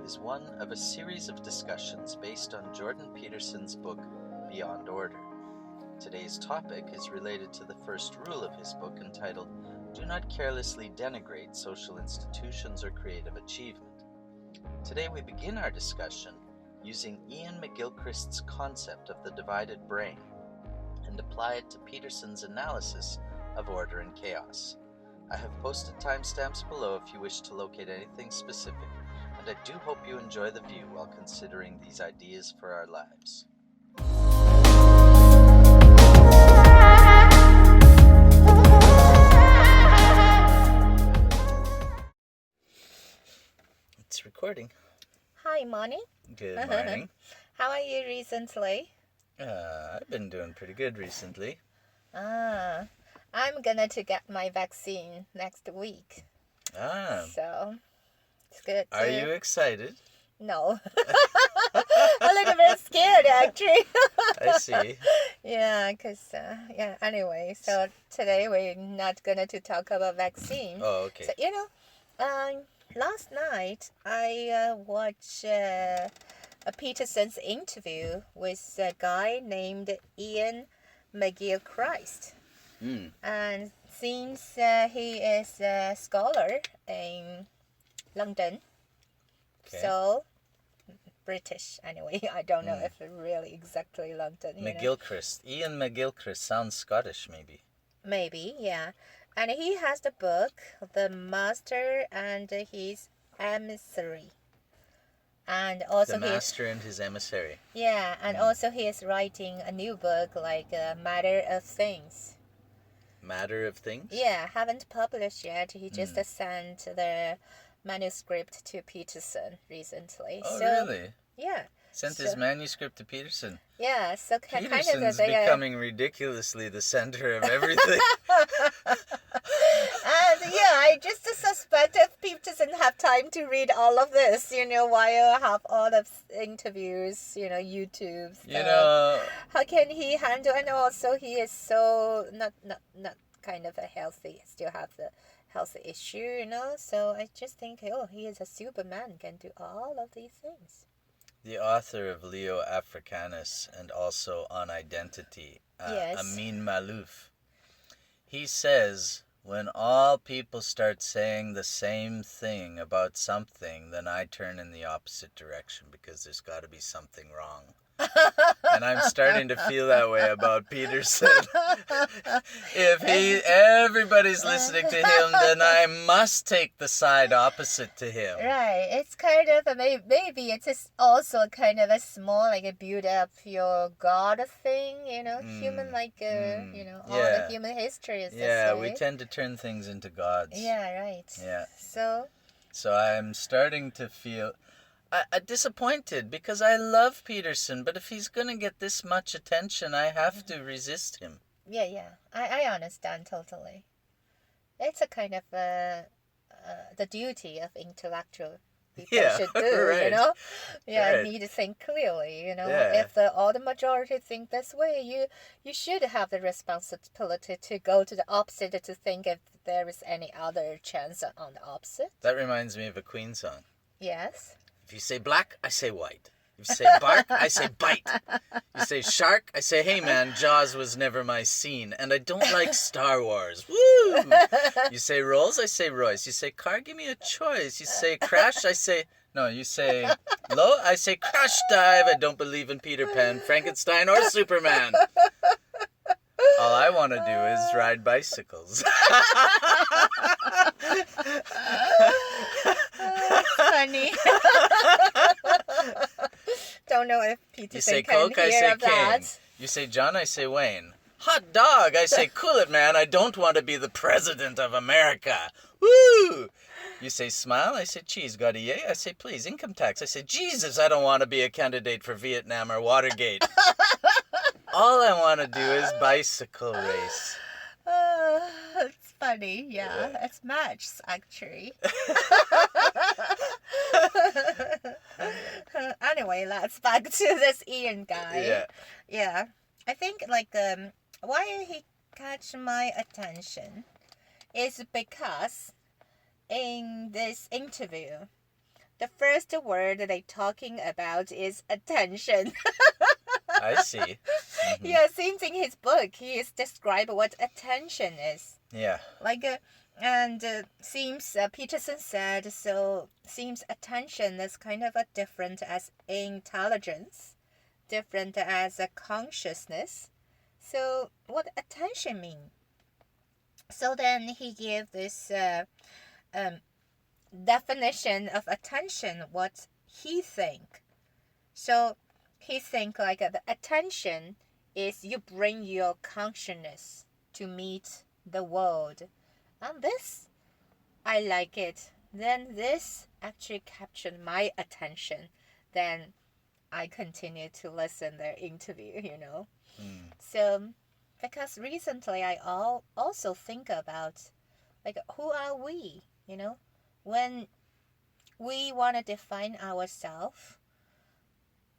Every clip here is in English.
is one of a series of discussions based on Jordan Peterson's book, Beyond Order. Today's topic is related to the first rule of his book entitled, Do Not Carelessly Denigrate Social Institutions or Creative Achievement. Today we begin our discussion using Ian McGilchrist's concept of the divided brain and apply it to Peterson's analysis of order and chaos. I have posted timestamps below if you wish to locate anything specific, and I do hope you enjoy the view while considering these ideas for our lives. It's recording. Hi, Moni. Good morning. How are you recently? I've been doing pretty good recently. I'm gonna to get my vaccine next week. So, it's good. Are you excited? No. A little bit scared, actually. I see. Yeah, because, anyway, so today we're not gonna to talk about vaccine. Oh, okay. So, last night I watched Peterson's interview with a guy named Ian McGilchrist. And since he is a scholar in London, so British anyway, I don't know if really exactly London. McGilchrist. Ian McGilchrist sounds Scottish, maybe. Maybe, yeah. And he has the book, The Master and His Emissary. And also The Master and His Emissary. Yeah, and also he is writing a new book like Matter of Things. Matter of Things? Yeah, haven't published yet. He just sent the manuscript to Peterson recently. Oh, so, really? Yeah. Sent his manuscript to Peterson. Yeah, so Peterson's becoming ridiculously the center of everything. And I just suspect if Peterson have time to read all of this, while I have all of interviews, YouTube stuff. How can he handle? And also he is so not kind of a healthy, still have the health issue, So I just think, he is a Superman, can do all of these things. The author of Leo Africanus and also On Identity, Amin Maalouf, he says, when all people start saying the same thing about something, then I turn in the opposite direction because there's got to be something wrong. And I'm starting to feel that way about Peterson. If everybody's listening to him, then I must take the side opposite to him. Right. It's kind of maybe it's also kind of a small a build up your God thing, human all the human history is we tend to turn things into gods. Yeah, right. Yeah. So I'm starting to feel disappointed because I love Peterson, but if he's going to get this much attention, I have to resist him. Yeah. I understand totally. It's a kind of the duty of intellectual people should do, right. Right. Need to think clearly, If all the majority think this way, you should have the responsibility to go to the opposite to think if there is any other chance on the opposite. That reminds me of a Queen song. Yes. If you say black, I say white. If you say bark, I say bite. You say shark, I say, hey man, Jaws was never my scene, and I don't like Star Wars. Woo! You say Rolls, I say Royce. You say car, give me a choice. You say crash, I say... No, you say low, I say crash dive. I don't believe in Peter Pan, Frankenstein, or Superman. All I want to do is ride bicycles. Funny. Don't know if Peterson You say can Coke, I hear say of that. Kane. You say John, I say Wayne. Hot dog, I say cool it, man. I don't want to be the president of America. Woo! You say smile, I say cheese. Got a yay? I say please. Income tax, I say Jesus, I don't want to be a candidate for Vietnam or Watergate. All I want to do is bicycle race. It's funny, yeah. It's matches, actually. Anyway, let's back to this Ian guy. Yeah. I think, why he catch my attention is because in this interview, the first word they're talking about is attention. I see. Mm-hmm. Yeah, seems in his book, he is describe what attention is. Yeah. Seems Peterson said, so seems attention is kind of a different as intelligence, different as a consciousness. So what attention mean? So then he gave this definition of attention, what he think. So he think like the attention is you bring your consciousness to meet the world. And this, I like it. Then this actually captured my attention. Then I continued to listen their interview, So, because recently I also think about, like, who are we, When we want to define ourselves,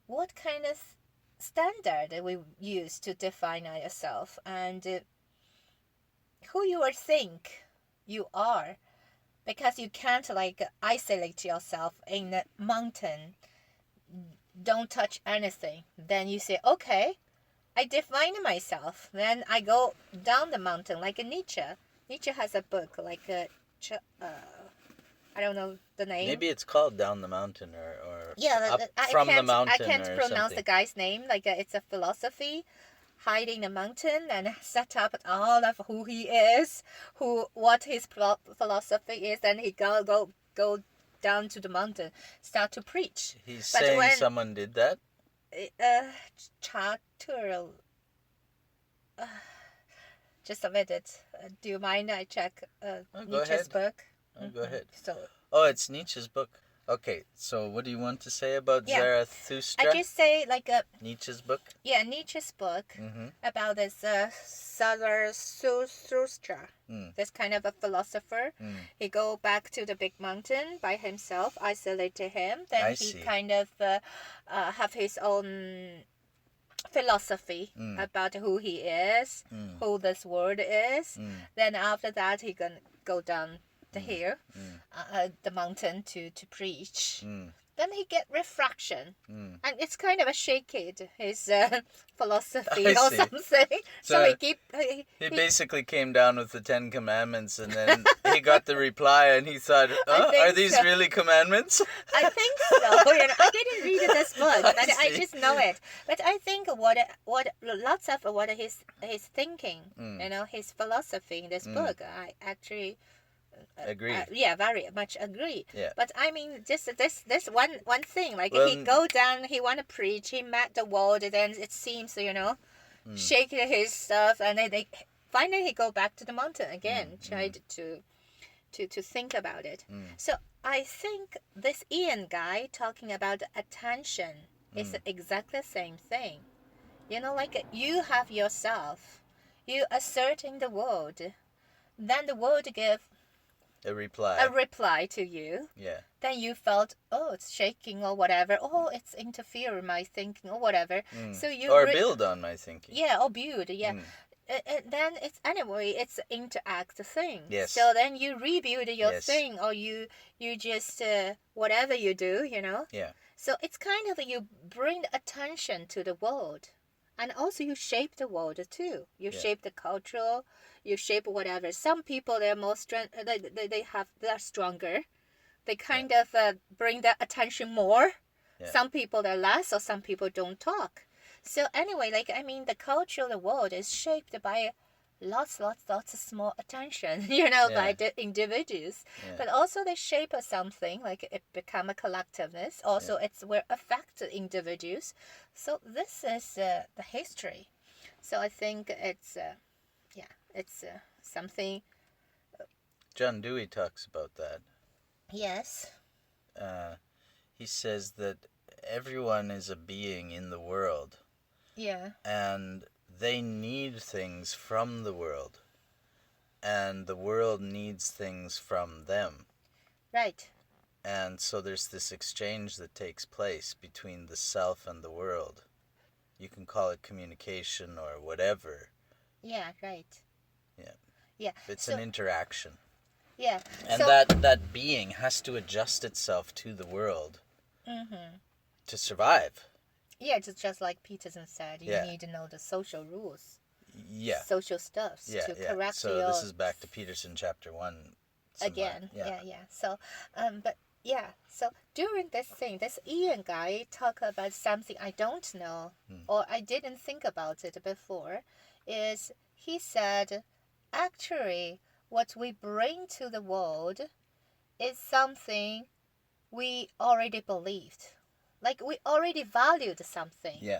what kind of standard we use to define ourselves, and who you think you are, because you can't like isolate yourself in a mountain, don't touch anything, then you say, okay, I define myself, then I go down the mountain, like Nietzsche. Nietzsche has a book like I don't know the name. Maybe it's called Down the Mountain or yeah, Up from the Mountain. I can't pronounce something. the guy's name. Like it's a philosophy, hiding the mountain and set up all of who he is, what his philosophy is, and he go down to the mountain, start to preach. He's saying someone did that? Chapter. Just a minute. Do you mind I check Nietzsche's book? Go ahead. So. Oh, it's Nietzsche's book. Okay, so what do you want to say about Zarathustra? I just say like Nietzsche's book? Yeah, Nietzsche's book about this Zarathustra. This kind of a philosopher. He go back to the big mountain by himself, isolated him. Then kind of have his own philosophy about who he is, who this world is. Then after that, he gonna go down the hill, the mountain to preach. Then he get refraction, and it's kind of a shaky his philosophy or something. So he basically came down with the 10 Commandments, and then he got the reply, and he thought, "Are these really commandments?" I think so. I didn't read this book, but I just know it. But I think what lots of what his thinking, his philosophy in this book, I actually. Agree. Very much agree. Yeah. But I mean, just this one thing, like he go down, he want to preach, he met the world, then it seems, shake his stuff, and then finally he go back to the mountain again, tried to think about it. So I think this Ian guy talking about attention is exactly the same thing. Like you have yourself, you asserting the world, then the world give a reply to you. Yeah. Then you felt, it's shaking or whatever. It's interfere with my thinking or whatever. So you build on my thinking. Yeah, or build. Yeah. Then it's interact thing. Yes. So then you rebuild your thing, or you just whatever you do, Yeah. So it's kind of you bring attention to the world. And also you shape the world too. You shape the culture, you shape whatever. Some people they're more they're stronger. They kind of bring their attention more. Yeah. Some people they're less, or some people don't talk. So anyway, the culture of the world is shaped by lots of small attention, by the individuals. Yeah. But also they shape something, like it become a collectiveness. Also it's will affect the individuals. So this is the history. So I think it's something. John Dewey talks about that. Yes. He says that everyone is a being in the world. Yeah. And they need things from the world, and the world needs things from them. Right. And so there's this exchange that takes place between the self and the world. You can call it communication or whatever. Yeah, right. Yeah. Yeah. It's an interaction. Yeah. And that being has to adjust itself to the world to survive. Yeah, it's just like Peterson said, you need to know the social rules. Yeah. Social stuffs to correct so your... this is back to Peterson chapter 1. Again. Yeah. So, so during this thing, this Ian guy talk about something I don't know or I didn't think about it before, is he said, actually, what we bring to the world is something we already believed. Like we already valued something. Yeah.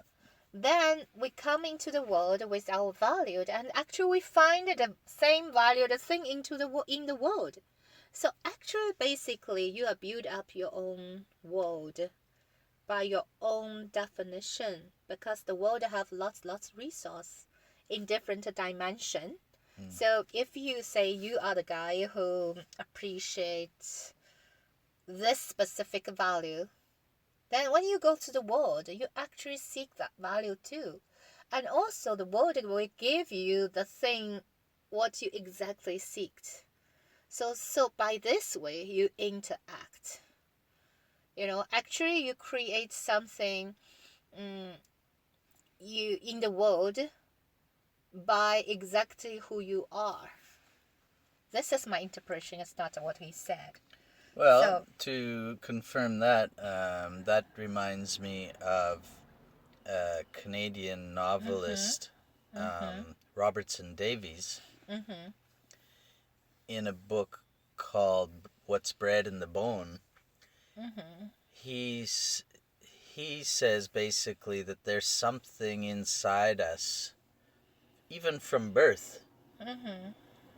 Then we come into the world with our valued, and actually we find the same valued thing in the world. So actually, basically, you are build up your own world by your own definition, because the world have lots resource in different dimension. So if you say you are the guy who appreciates this specific value, then when you go to the world, you actually seek that value too. And also the world will give you the thing what you exactly seeked. So by this way, you interact. Actually you create something you in the world by exactly who you are. This is my interpretation. It's not what he said. Well, to confirm that, that reminds me of a Canadian novelist, Robertson Davies, in a book called What's Bred in the Bone. He says basically that there's something inside us, even from birth,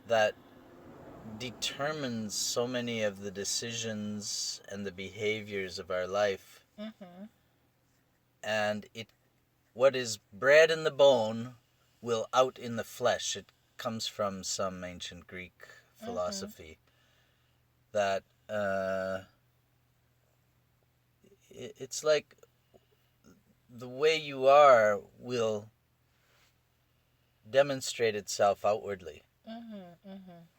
that determines so many of the decisions and the behaviors of our life. And what is bred in the bone will out in the flesh. It comes from some ancient Greek philosophy that it's like the way you are will demonstrate itself outwardly.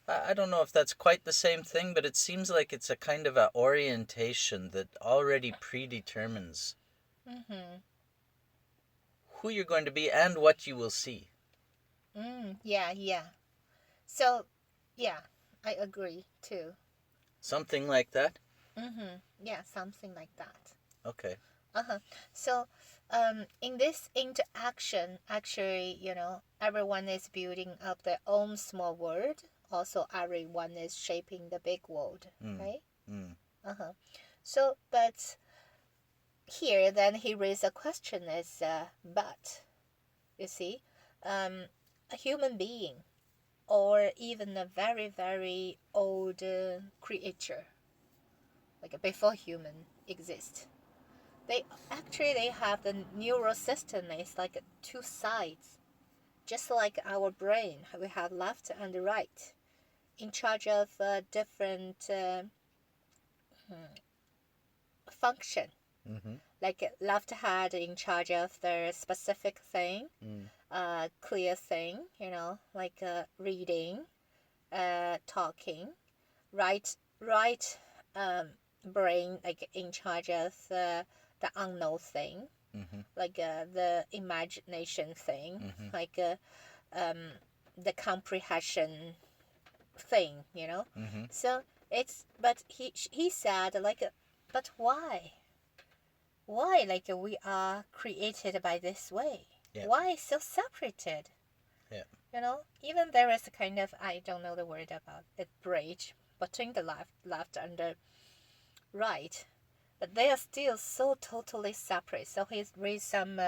I don't know if that's quite the same thing, but it seems like it's a kind of an orientation that already predetermines who you're going to be and what you will see. Yeah. So, yeah, I agree too. Something like that? Yeah, something like that. Okay. So, in this interaction, actually, everyone is building up their own small world. Also, everyone is shaping the big world, right? So, but here, then he raised a question is, but, you see, a human being, or even a very, very old creature, like before human exist, they have the neural system. It's like two sides, just like our brain. We have left and right, in charge of different function. Like left hand in charge of the specific thing, clear thing, like reading, talking. Right brain like in charge of the unknown thing, like the imagination thing, like the comprehension thing, So it's, but he said, like, but why like we are created by this way? Why so separated? Even there is a kind of, I don't know the word about the bridge between the left and the right, but they are still so totally separate. So he's raised some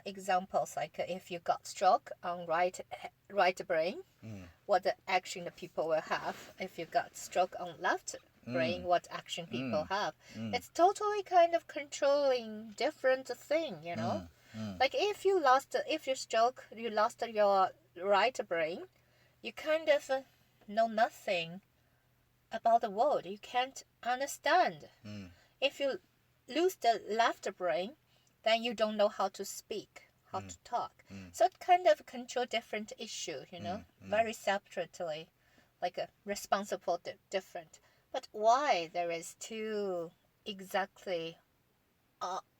examples, like if you got stroke on right brain, what the action the people will have. If you got stroke on left brain, what action people have. It's totally kind of controlling different thing, Like if you stroke, you lost your right brain, you kind of know nothing about the world. You can't understand. If you lose the left brain, then you don't know how to speak, how to talk. So it kind of control different issue, very separately. like a responsible different. But why there is two exactly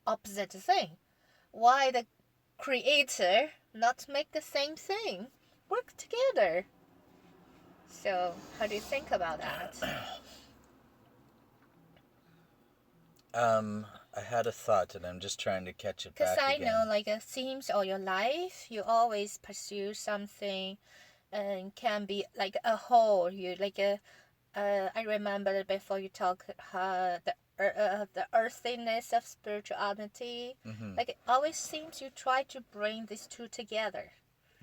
opposite thing? Why the creator not make the same thing? Work together. So how do you think about that? I had a thought and I'm just trying to catch it back again. Because I know, like, it seems all your life, you always pursue something and can be like a whole. You like I remember before you talk the earthiness of spirituality. Mm-hmm. Like, it always seems you try to bring these two together.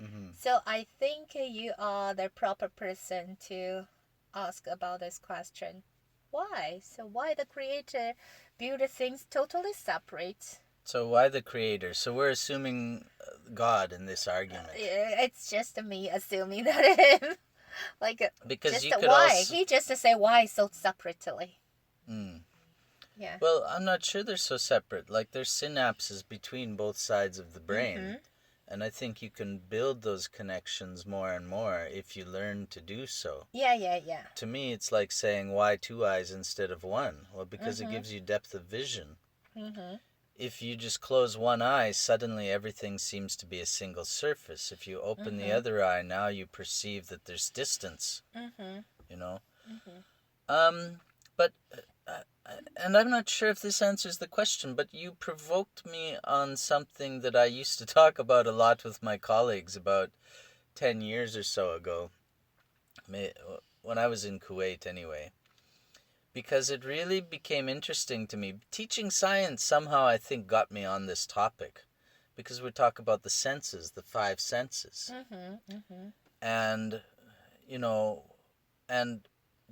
Mm-hmm. So I think you are the proper person to ask about this question. Why? So why the creator build things totally separate? So why the creator? So we're assuming God in this argument. It's just me assuming that him. Like, because just you could why? also... He just say why so separately. Yeah. Well, I'm not sure they're so separate. Like, there's synapses between both sides of the brain. Mm-hmm. And I think you can build those connections more and more if you learn to do so. Yeah. To me, it's like saying, why two eyes instead of one? Well, because it gives you depth of vision. Mm-hmm. If you just close one eye, suddenly everything seems to be a single surface. If you open the other eye, now you perceive that there's distance. You know? But... and I'm not sure if this answers the question, but you provoked me on something that I used to talk about a lot with my colleagues about 10 years or so ago, when I was in Kuwait anyway, because it really became interesting to me. Teaching science somehow, I think, got me on this topic, because we talk about the senses, the five senses. And, you know, and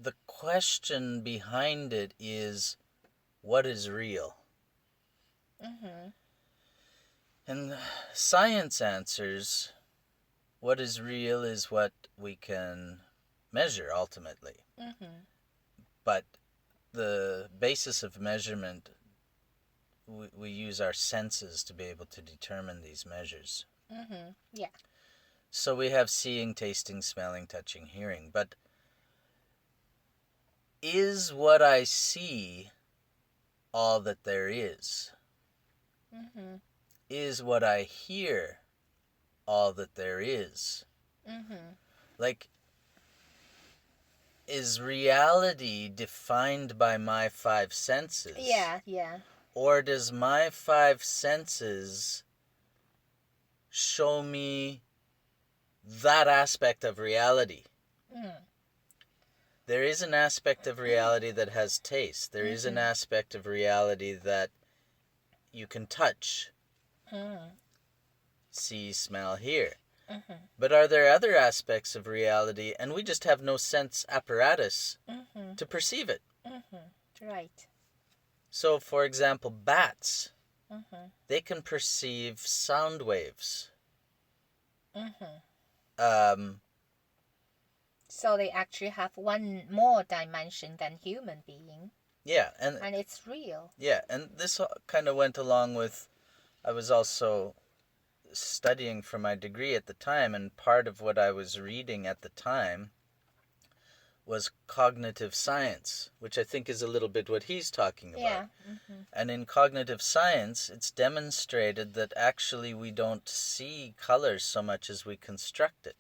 the question behind it is, what is real? And science answers, what is real is what we can measure ultimately. But the basis of measurement, we use our senses to be able to determine these measures. Yeah. So we have seeing, tasting, smelling, touching, hearing. But is what I see all that there is? Is what I hear all that there is? Like, is reality defined by my five senses? Yeah. Or does my five senses show me that aspect of reality? There is an aspect of reality that has taste. There is an aspect of reality that you can touch, see, smell, hear. But are there other aspects of reality, and we just have no sense apparatus to perceive it? Right. So, for example, bats, they can perceive sound waves. So they actually have one more dimension than human being. Yeah. And it's real. Yeah, and this kind of went along with, I was also studying for my degree at the time, and part of what I was reading at the time was cognitive science, which I think is a little bit what he's talking about. Yeah. And in cognitive science, it's demonstrated that actually we don't see color so much as we construct it.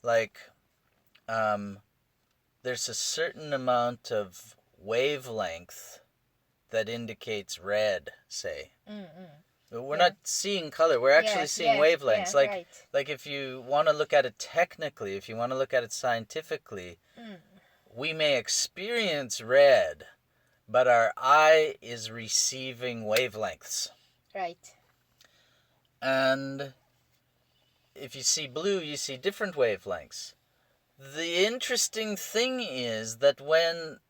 Like, there's a certain amount of wavelength that indicates red, say. We're not seeing color. We're actually seeing wavelengths. Like if you want to look at it technically, if you want to look at it scientifically, we may experience red, but our eye is receiving wavelengths. Right. And if you see blue, you see different wavelengths. The interesting thing is that when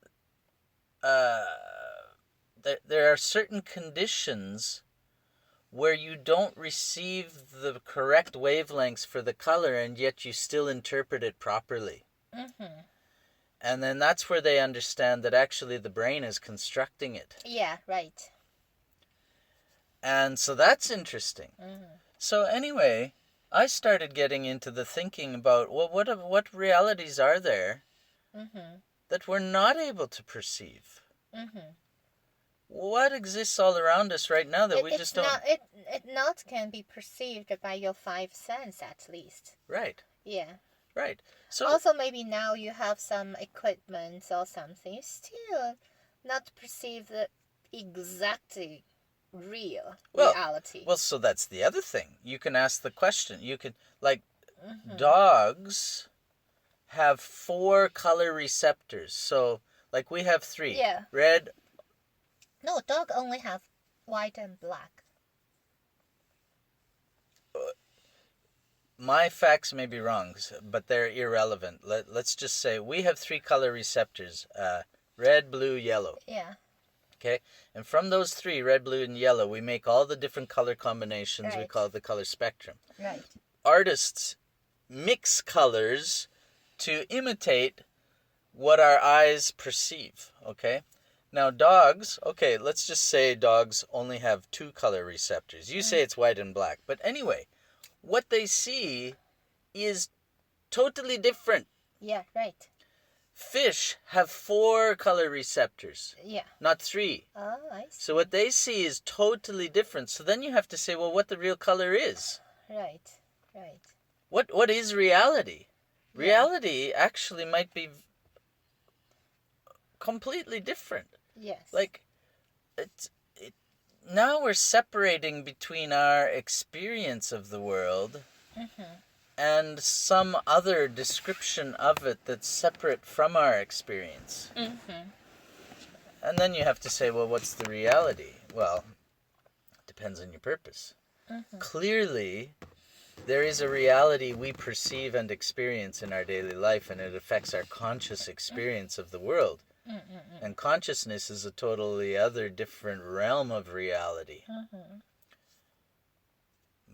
there are certain conditions where you don't receive the correct wavelengths for the color, and yet you still interpret it properly. And then that's where they understand that actually the brain is constructing it. Yeah, right. And so that's interesting. So anyway, I started getting into the thinking about, well, what realities are there that we're not able to perceive? What exists all around us right now that we just don't... It not can be perceived by your five senses, at least. Right. Yeah. Right. So also, maybe now you have some equipment or something, still not perceive the exactly real reality. Well, so that's the other thing. You can ask the question. You could, like, dogs have 4 color receptors. So, like, we have 3. Yeah. Red. No, dog only have white and black. My facts may be wrong, but they're irrelevant. Let's just say we have 3 color receptors. Red, blue, yellow. Yeah. Okay? And from those 3, red, blue, and yellow, we make all the different color combinations. Right. We call it the color spectrum. Right. Artists mix colors to imitate what our eyes perceive. Okay? Now, dogs, okay, let's just say dogs only have 2 color receptors. You say it's white and black. But anyway, what they see is totally different. Yeah, right. Fish have 4 color receptors. Yeah. Not 3. Oh, I see. So what they see is totally different. So then you have to say, well, what the real color is. Right, right. What is reality? Yeah. Reality actually might be completely different. Yes. Like, now we're separating between our experience of the world and some other description of it that's separate from our experience. And then you have to say, well, what's the reality? Well, it depends on your purpose. Clearly, there is a reality we perceive and experience in our daily life, and it affects our conscious experience of the world. And consciousness is a totally other different realm of reality.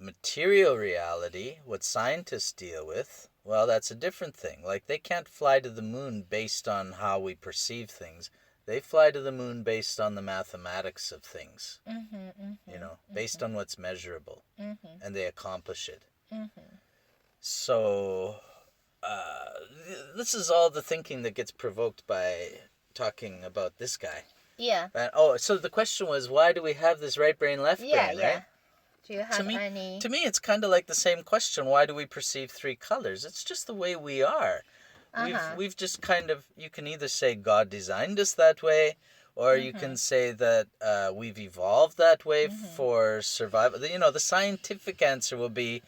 Material reality, what scientists deal with, well, that's a different thing. Like, they can't fly to the moon based on how we perceive things. They fly to the moon based on the mathematics of things, based on what's measurable, and they accomplish it. So, this is all the thinking that gets provoked by talking about this guy. Yeah. And, so the question was, why do we have this right brain, left brain, right? Do you have any... To me, it's kind of like the same question. Why do we perceive 3 colors? It's just the way we are. We've just kind of... You can either say God designed us that way, or you can say that we've evolved that way for survival. The scientific answer will be,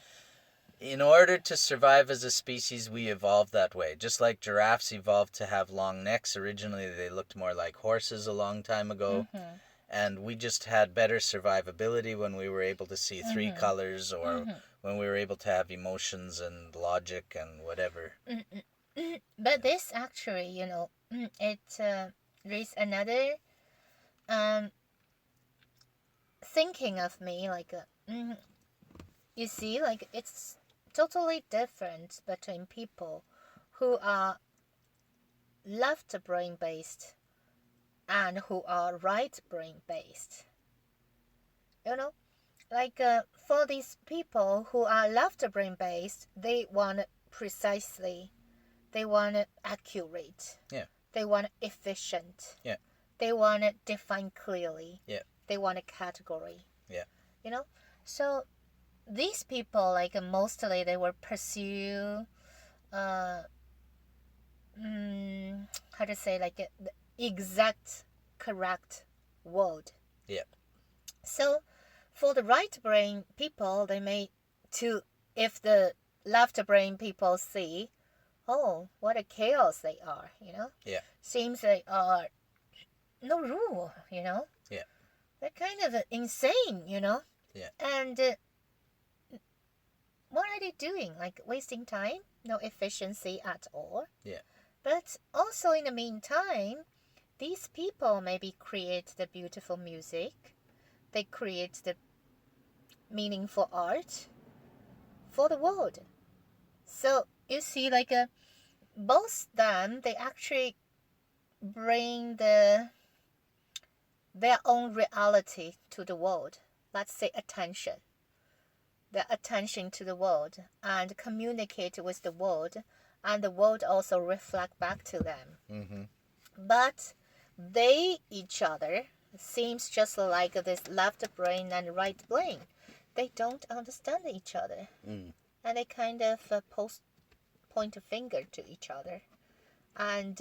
in order to survive as a species, we evolved that way. Just like giraffes evolved to have long necks. Originally, they looked more like horses a long time ago. And we just had better survivability when we were able to see 3 colors, or when we were able to have emotions and logic and whatever. But this actually, it raises another thinking of me. Like, you see, like, it's totally different between people who are left brain based and who are right brain based. Like, for these people who are left brain based, they want precisely, they want accurate, they want efficient, they want it defined clearly, they want a category, so these people, like, mostly they will pursue how to say, like, the exact correct word. So for the right brain people, they may if the left brain people see, oh, what a chaos they are, seems they are no rule, they're kind of insane, and what are they doing? Like, wasting time, no efficiency at all. But also in the meantime, these people maybe create the beautiful music, they create the meaningful art for the world. So you see, like, both them, they actually bring their own reality to the world. Let's say attention. the attention to the world and communicate with the world, and the world also reflect back to them. Mm-hmm. But they, each other, seems just like this left brain and right brain. They don't understand each other. Mm. And they kind of point a finger to each other. And,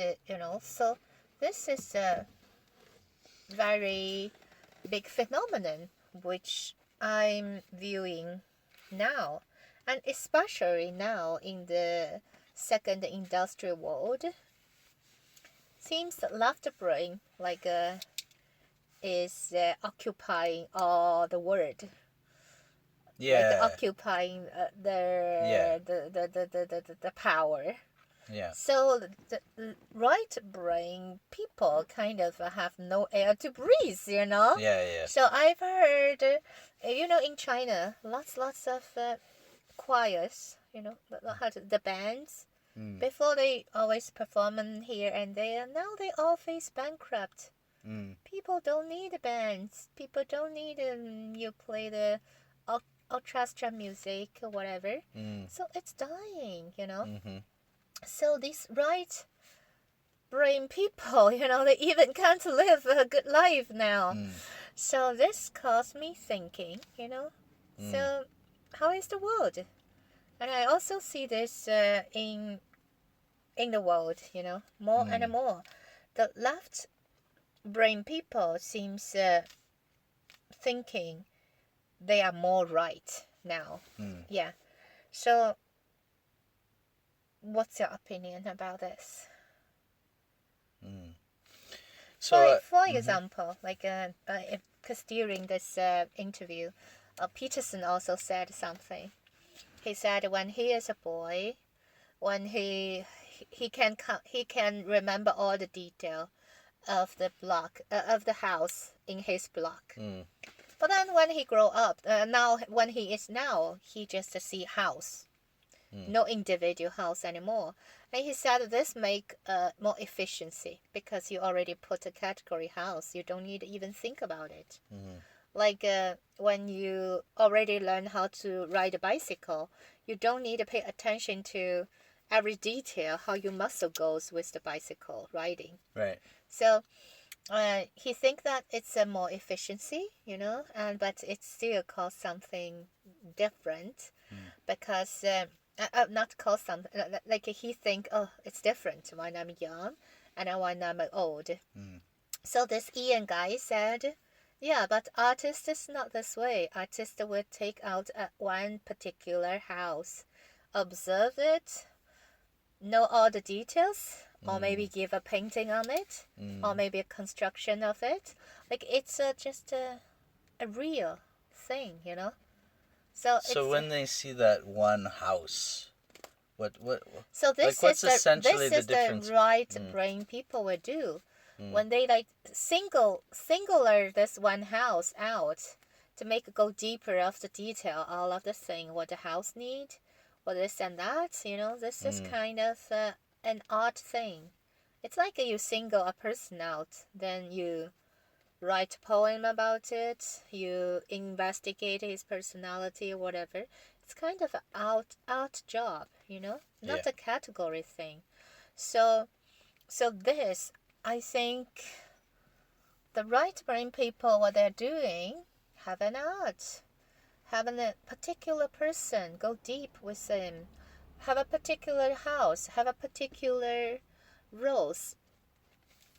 so this is a very big phenomenon which I'm viewing now. And especially now in the second industrial world, seems that left brain is occupying all the world. Yeah. Like occupying the power. Yeah. So the right brain people kind of have no air to breathe, Yeah, yeah. So I've heard, in China, lots of choirs, the bands. Mm. Before they always perform here and there. Now they all face bankrupt. Mm. People don't need bands. People don't need you play the orchestra music or whatever. Mm. So it's dying, Mm-hmm. So these right brain people, they even can't live a good life now. Mm. So this caused me thinking, So how is the world? And I also see this in the world, more and more. The left brain people seems thinking they are more right now. Mm. Yeah. So what's your opinion about this? Mm. So, for example, because during this interview, Peterson also said something. He said when he is a boy, when he can remember all the detail of the block of the house in his block. Mm. But then when he grow up, when he is now, he just see house, no individual house anymore. And he said this make more efficiency because you already put a category house. You don't need to even think about it. Mm. Like when you already learn how to ride a bicycle, you don't need to pay attention to every detail, how your muscle goes with the bicycle riding. Right. So he think that it's a more efficiency, but it still costs something different because not cost something like he think, oh, it's different when I'm young and when I'm old. So this Ian guy said, yeah, but artist is not this way. Artist will take out one particular house, observe it, know all the details, or maybe give a painting on it, or maybe a construction of it. Like it's just a real thing, So when they see that one house, what? So this what's is essentially the difference? The right brain people will do when they singular this one house out to make it go deeper of the detail, all of the thing, what the house need, what this and that. This is kind of an odd thing. It's like you single a person out, then you write a poem about it, you investigate his personality or whatever. It's kind of an out job, not a category thing. So this, I think, the right brain people, what they're doing, have an art, having a particular person, go deep with him, have a particular house, have a particular rose,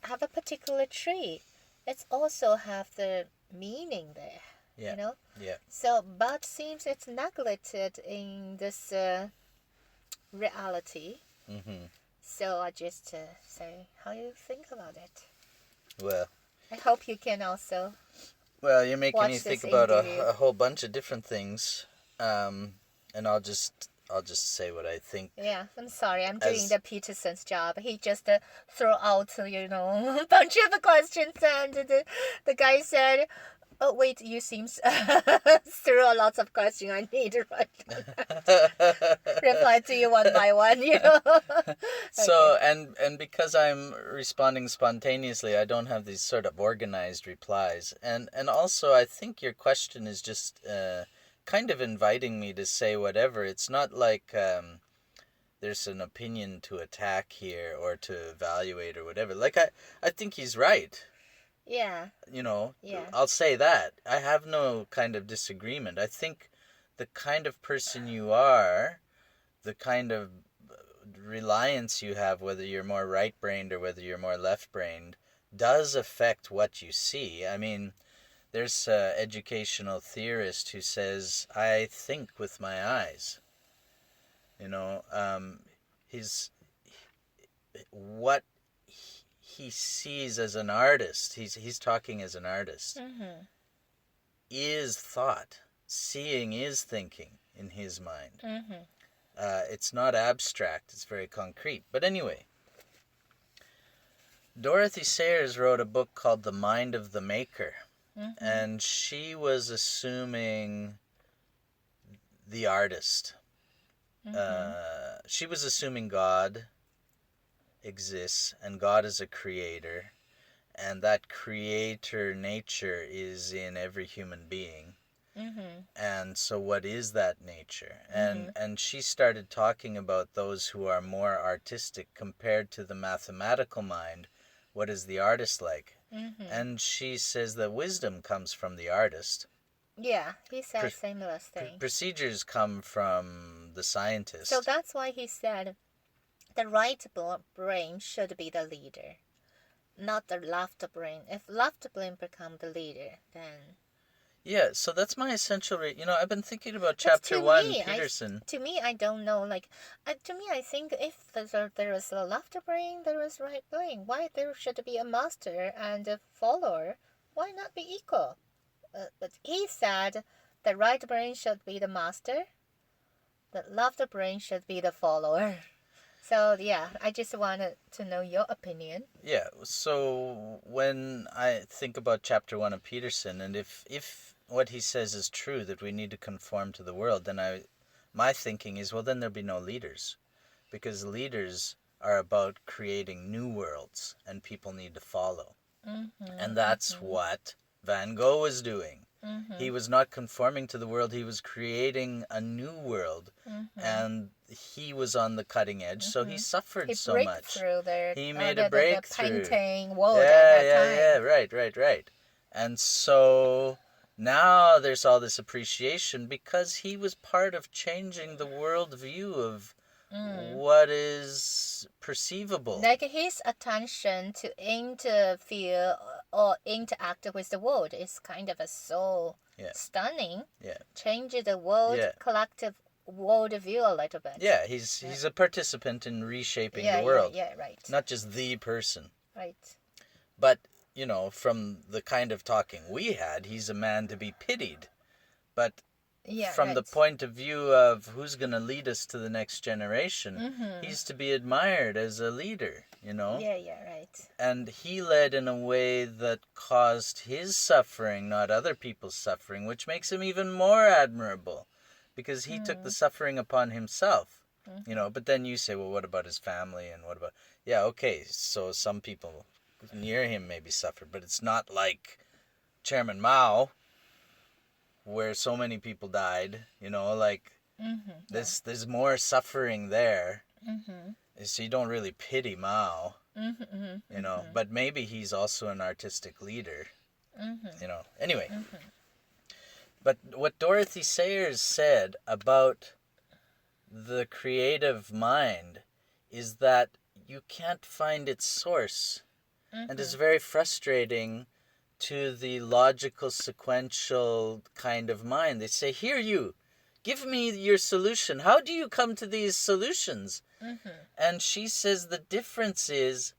have a particular tree. It's also have the meaning there, Yeah. So, but seems it's neglected in this reality. Mm-hmm. So I just say, how you think about it? Well, I hope you can also. Well, you're making me think about a whole bunch of different things, and I'll just say what I think. Yeah, I'm sorry. I'm doing the Peterson's job. He just throw out, a bunch of questions, and the guy said, "Oh wait, you seems threw a lot of questions. I need to reply to you one by one." So and because I'm responding spontaneously, I don't have these sort of organized replies, and also I think your question is just kind of inviting me to say whatever. It's not like there's an opinion to attack here or to evaluate or whatever. Like, I think he's right. Yeah. You know, Yeah. I'll say that. I have no kind of disagreement. I think the kind of person you are, the kind of reliance you have, whether you're more right-brained or whether you're more left-brained, does affect what you see. I mean, there's an educational theorist who says, I think with my eyes. You know, what he sees as an artist, he's talking as an artist, Mm-hmm. is thought. Seeing is thinking in his mind. Mm-hmm. It's not abstract, it's very concrete. But anyway, Dorothy Sayers wrote a book called The Mind of the Maker. Mm-hmm. And she was assuming the artist. Mm-hmm. She was assuming God exists, and God is a creator, and that creator nature is in every human being. Mm-hmm. And so what is that nature? Mm-hmm. And she started talking about those who are more artistic compared to the mathematical mind. What is the artist like? Mm-hmm. And she says that wisdom comes from the artist. Yeah, he said similar thing. Procedures come from the scientist. So that's why he said the right brain should be the leader, not the left brain. If left brain become the leader, then... Yeah, so that's my essential... I've been thinking about Chapter 1, Peterson. To me, I don't know. To me, I think if there is a left brain, there is right brain. Why there should be a master and a follower? Why not be equal? But he said the right brain should be the master. The left brain should be the follower. So, yeah, I just wanted to know your opinion. Yeah, so when I think about Chapter 1 of Peterson, and if what he says is true, that we need to conform to the world, then my thinking is, well, then there'll be no leaders. Because leaders are about creating new worlds, and people need to follow. Mm-hmm. And that's what Van Gogh was doing. Mm-hmm. He was not conforming to the world, he was creating a new world. Mm-hmm. And he was on the cutting edge, so he suffered so much. He made a breakthrough. The painting world at that time. Right. And so now there's all this appreciation because he was part of changing the world view of what is perceivable. Like his attention to interfere or interact with the world is kind of so stunning. Yeah. Change the world collective world view a little bit. Yeah, he's a participant in reshaping the world. Yeah, right. Not just the person. Right. But, from the kind of talking we had, he's a man to be pitied. But from the point of view of who's going to lead us to the next generation, he's to be admired as a leader, Yeah, right. And he led in a way that caused his suffering, not other people's suffering, which makes him even more admirable. Because he took the suffering upon himself, But then you say, well, what about his family and what about... Yeah, okay, so some people near him maybe suffered, but it's not like Chairman Mao, where so many people died, there's more suffering there. So you don't really pity Mao, but maybe he's also an artistic leader, Anyway... But what Dorothy Sayers said about the creative mind is that you can't find its source. And it's very frustrating to the logical, sequential kind of mind. They say, here you, give me your solution. How do you come to these solutions? And she says the difference is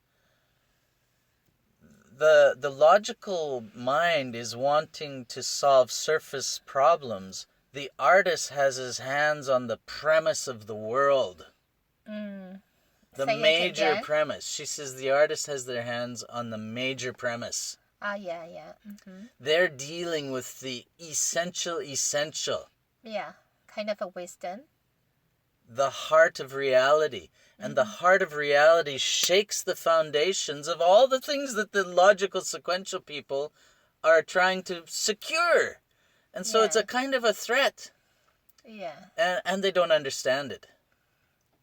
the logical mind is wanting to solve surface problems. The artist has his hands on the premise of the world. The major premise. She says the artist has their hands on the major premise. Yeah. They're dealing with the essential. Yeah, kind of a wisdom. The heart of reality. And the heart of reality shakes the foundations of all the things that the logical sequential people are trying to secure. And so it's a kind of a threat. Yeah. And they don't understand it.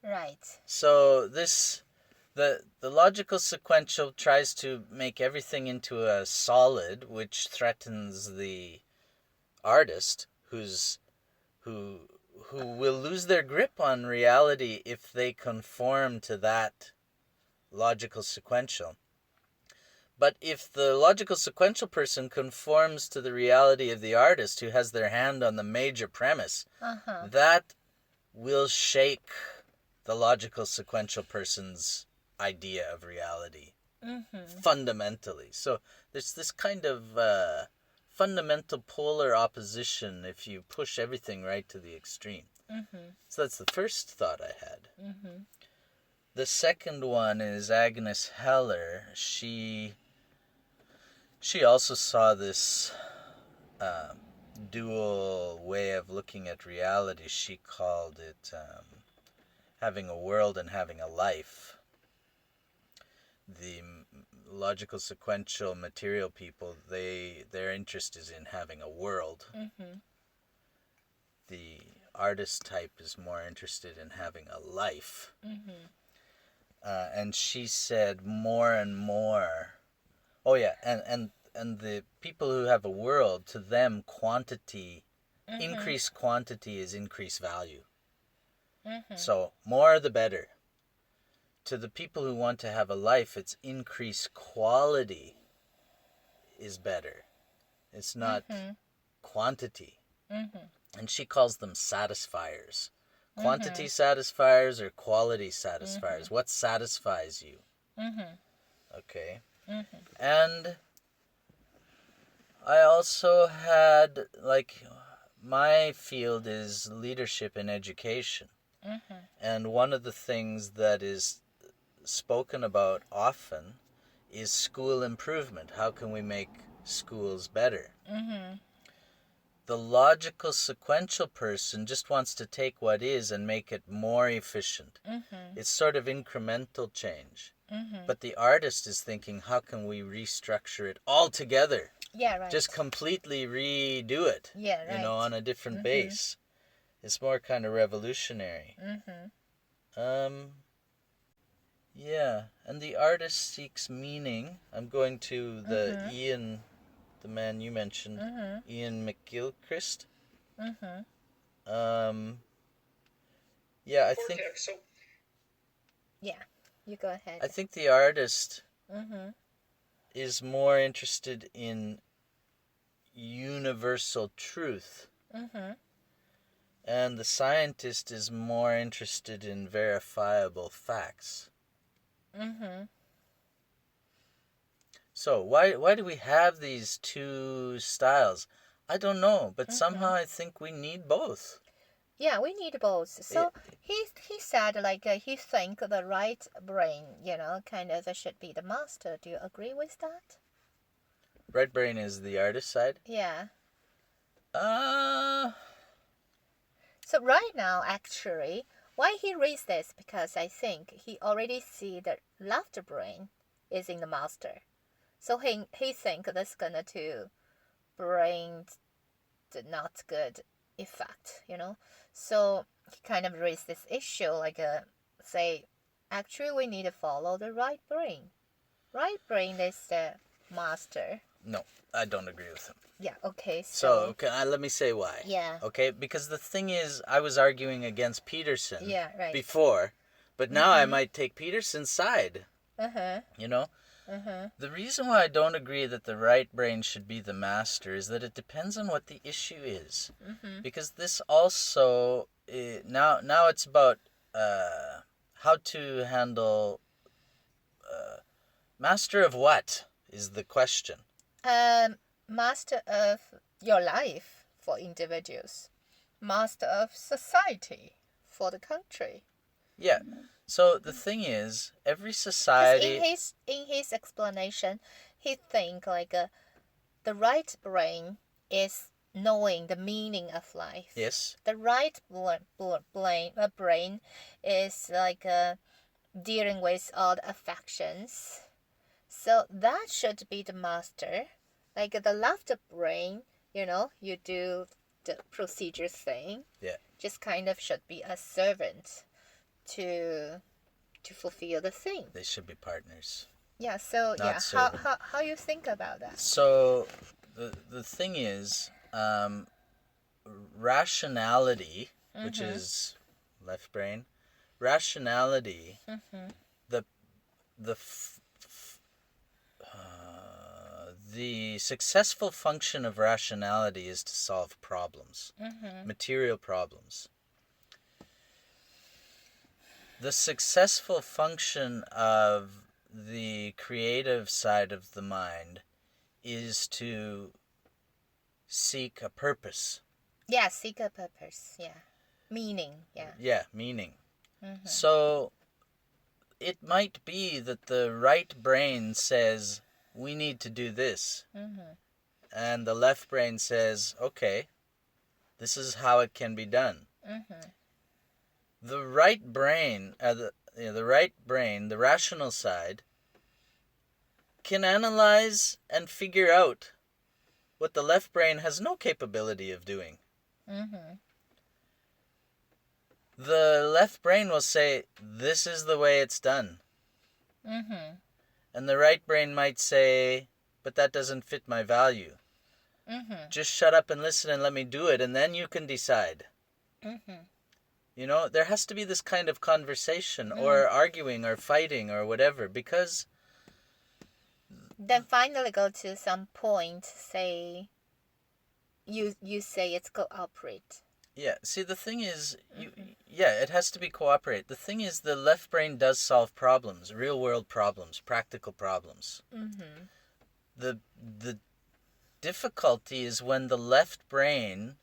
Right. So the logical sequential tries to make everything into a solid, which threatens the artist who will lose their grip on reality if they conform to that logical sequential. But if the logical sequential person conforms to the reality of the artist who has their hand on the major premise, that will shake the logical sequential person's idea of reality fundamentally. So there's this kind of fundamental polar opposition if you push everything right to the extreme. So that's the first thought I had. The second one is Agnes Heller. She also saw this dual way of looking at reality. She called it having a world and having a life. The logical sequential material people, their interest is in having a world. The artist type is more interested in having a life. And she said more and more. Oh yeah, and the people who have a world, to them quantity, increased quantity is increased value. So more the better. To the people who want to have a life, it's increased quality is better. It's not quantity. And she calls them satisfiers. Quantity satisfiers or quality satisfiers. What satisfies you? Okay. And I also had, my field is leadership in education. And one of the things that is spoken about often is school improvement. How can we make schools better? The logical sequential person just wants to take what is and make it more efficient. It's sort of incremental change. But the artist is thinking, how can we restructure it all together? Yeah, right. Just completely redo it. Yeah, right. On a different base. It's more kind of revolutionary. Yeah, and the artist seeks meaning. I'm going to the Ian, the man you mentioned, Ian McGilchrist. Yeah, I think. Yeah, you go ahead. I think the artist is more interested in universal truth. And the scientist is more interested in verifiable facts. So why do we have these two styles? I don't know, but somehow I think we need both. Yeah, we need both. So he said he think the right brain, kind of should be the master. Do you agree with that? Right brain is the artist side? Yeah. So right now, actually, why he raised this? Because I think he already see the left brain is in the master. So he think that's gonna to bring the not good effect, So he kind of raised this issue, say, actually we need to follow the right brain. Right brain is the master. No, I don't agree with him. Yeah, okay, so let me say why. Yeah. Okay, because the thing is, I was arguing against Peterson before, but now I might take Peterson's side. The reason why I don't agree that the right brain should be the master is that it depends on what the issue is. Because this also, now it's about how to handle, master of what is the question? Master of your life for individuals. Master of society for the country. Yeah. So the thing is, every society. In his explanation, he think the right brain is knowing the meaning of life. Yes. The right brain is dealing with all the affections. So that should be the master. The left brain, you do the procedure thing. Yeah. Just kind of should be a servant to fulfill the thing. They should be partners. Yeah, so Not how you think about that? So the thing is, rationality, which is left brain, rationality, the successful function of rationality is to solve problems, material problems. The successful function of the creative side of the mind is to seek a purpose. Yeah, seek a purpose. Yeah. Meaning. Yeah. Yeah, meaning. So it might be that the right brain says, we need to do this. And the left brain says, okay, this is how it can be done. The right brain, the rational side, can analyze and figure out what the left brain has no capability of doing. The left brain will say, this is the way it's done. And the right brain might say, but that doesn't fit my value. Just shut up and listen and let me do it, and then you can decide. You know, there has to be this kind of conversation or arguing or fighting or whatever, because... Then finally go to some point, say, you say it's cooperate. Yeah, see, the thing is, it has to be cooperate. The thing is, the left brain does solve problems, real-world problems, practical problems. The difficulty is when the left brain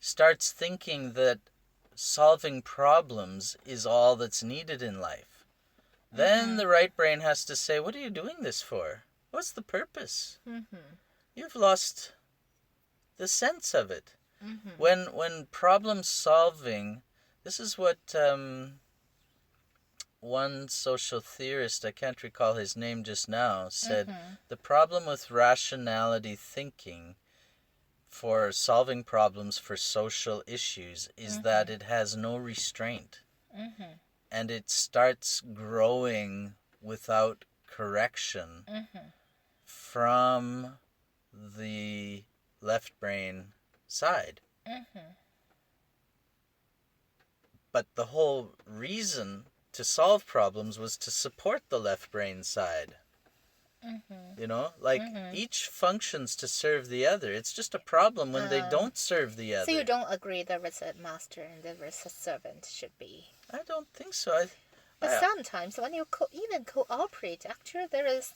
starts thinking that solving problems is all that's needed in life. Then the right brain has to say, what are you doing this for? What's the purpose? You've lost the sense of it. When problem solving, this is what one social theorist, I can't recall his name just now, said, the problem with rationality thinking for solving problems for social issues is that it has no restraint. And it starts growing without correction from the left brain side. But the whole reason to solve problems was to support the left brain side. You know, like each functions to serve the other. It's just a problem when they don't serve the other. So you don't agree there is a master and there is a servant should be? I don't think so. But sometimes when you even cooperate, actually there is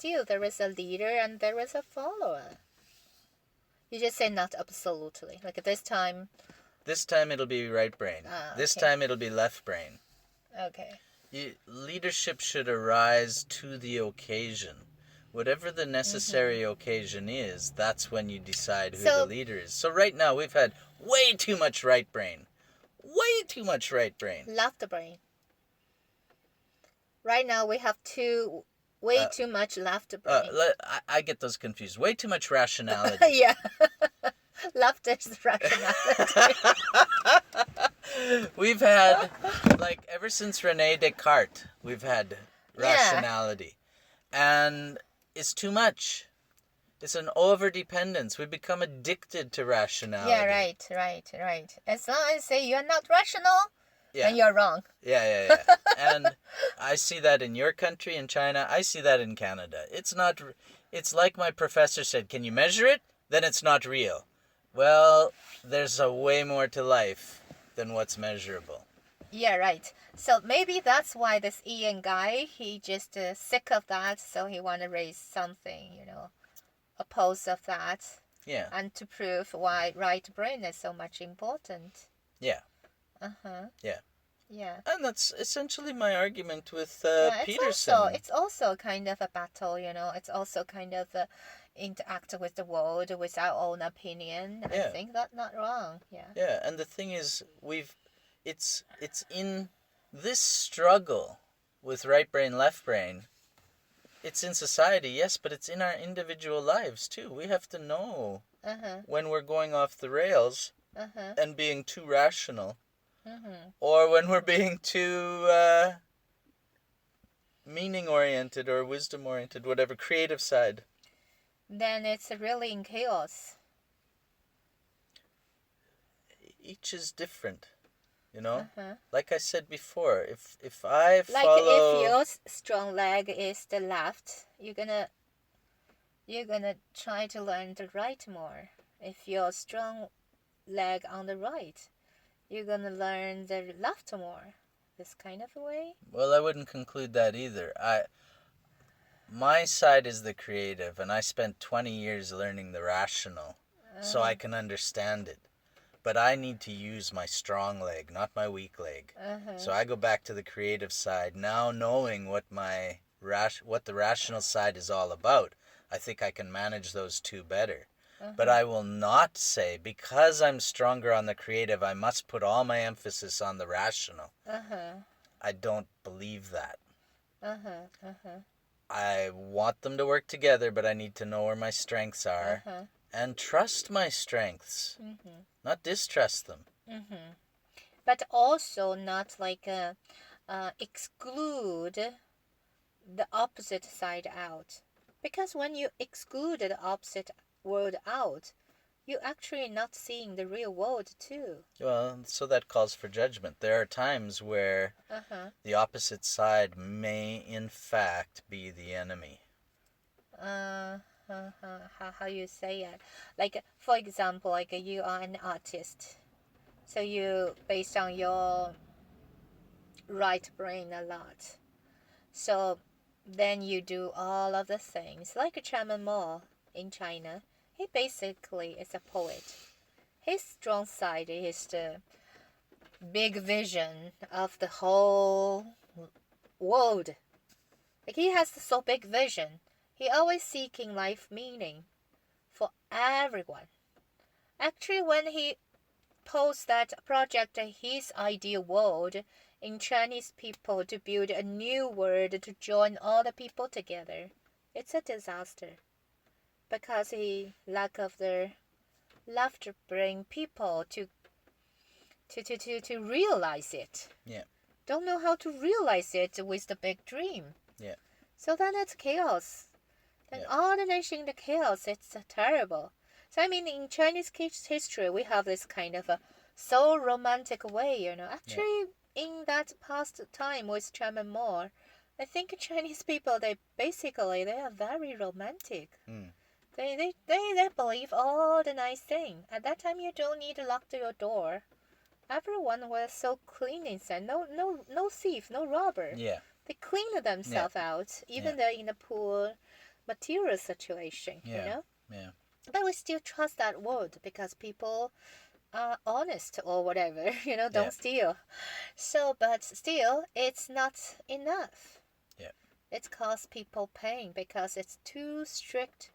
a leader and there is a follower. You just say not absolutely. Like this time... This time it'll be right brain. This time it'll be left brain. Okay. Leadership should arise to the occasion. Whatever the necessary occasion is, that's when you decide who the leader is. So right now we've had way too much right brain. Way too much right brain. Left brain. Right now we have way too much left brain. I get those confused. Way too much rationality. Yeah. Left is rationality. We've had, like, ever since Rene Descartes, we've had rationality. And it's too much. It's an over-dependence. We become addicted to rationality. Yeah, right. As long as say you're not rational, then you're wrong. Yeah. And I see that in your country, in China. I see that in Canada. It's like my professor said, can you measure it? Then it's not real. Well, there's a way more to life than what's measurable. Yeah, right. So maybe that's why this Ian guy, he just sick of that, so he want to raise something, opposed of that. Yeah. And to prove why right brain is so much important. Yeah. Yeah. And that's essentially my argument with Peterson. It's also kind of a battle, It's also kind of interact with the world with our own opinion. I think that's not wrong. Yeah, and the thing is, it's in this struggle with right brain, left brain. It's in society, yes, but it's in our individual lives too. We have to know when we're going off the rails and being too rational, or when we're being too meaning-oriented or wisdom-oriented, whatever, creative side. Then it's really in chaos. Each is different, you know? Like I said before, if I follow... Like if your strong leg is the left, you're gonna try to learn the right more. If your strong leg on the right, you're gonna learn the left more. This kind of a way? Well, I wouldn't conclude that either. My side is the creative, and I spent 20 years learning the rational, so I can understand it. But I need to use my strong leg, not my weak leg. So I go back to the creative side, now knowing what the rational side is all about. I think I can manage those two better. But I will not say, because I'm stronger on the creative, I must put all my emphasis on the rational. I don't believe that. I want them to work together, but I need to know where my strengths are and trust my strengths, not distrust them. But also not like exclude the opposite side out. Because when you exclude the opposite world out, you're actually not seeing the real world too. Well, so that calls for judgment. There are times where the opposite side may, in fact, be the enemy. How you say it? Like, for example, like you are an artist. So you, based on your right brain a lot. So then you do all of the things. Like Chairman Mao in China, he basically is a poet. His strong side is the big vision of the whole world. Like he has so big vision. He always seeking life meaning for everyone. Actually, when he posed that project, his ideal world in Chinese people to build a new world to join all the people together, it's a disaster. Because he lack of the love to bring people to realize it. Yeah. Don't know how to realize it with the big dream. Yeah. So then it's chaos. Then all the nation in the chaos, it's terrible. So I mean, in Chinese history, we have this kind of a so romantic way, you know. Actually, in that past time with Chairman Mao, I think Chinese people, they are very romantic. They believe all the nice thing. At that time, you don't need to lock your door. Everyone was so clean inside. No thief, no robber. Yeah. They cleaned themselves out, even though in a poor material situation, you know? Yeah. But we still trust that word because people are honest or whatever, you know, don't steal. So, but still, it's not enough. Yeah. It causes people pain because it's too strict,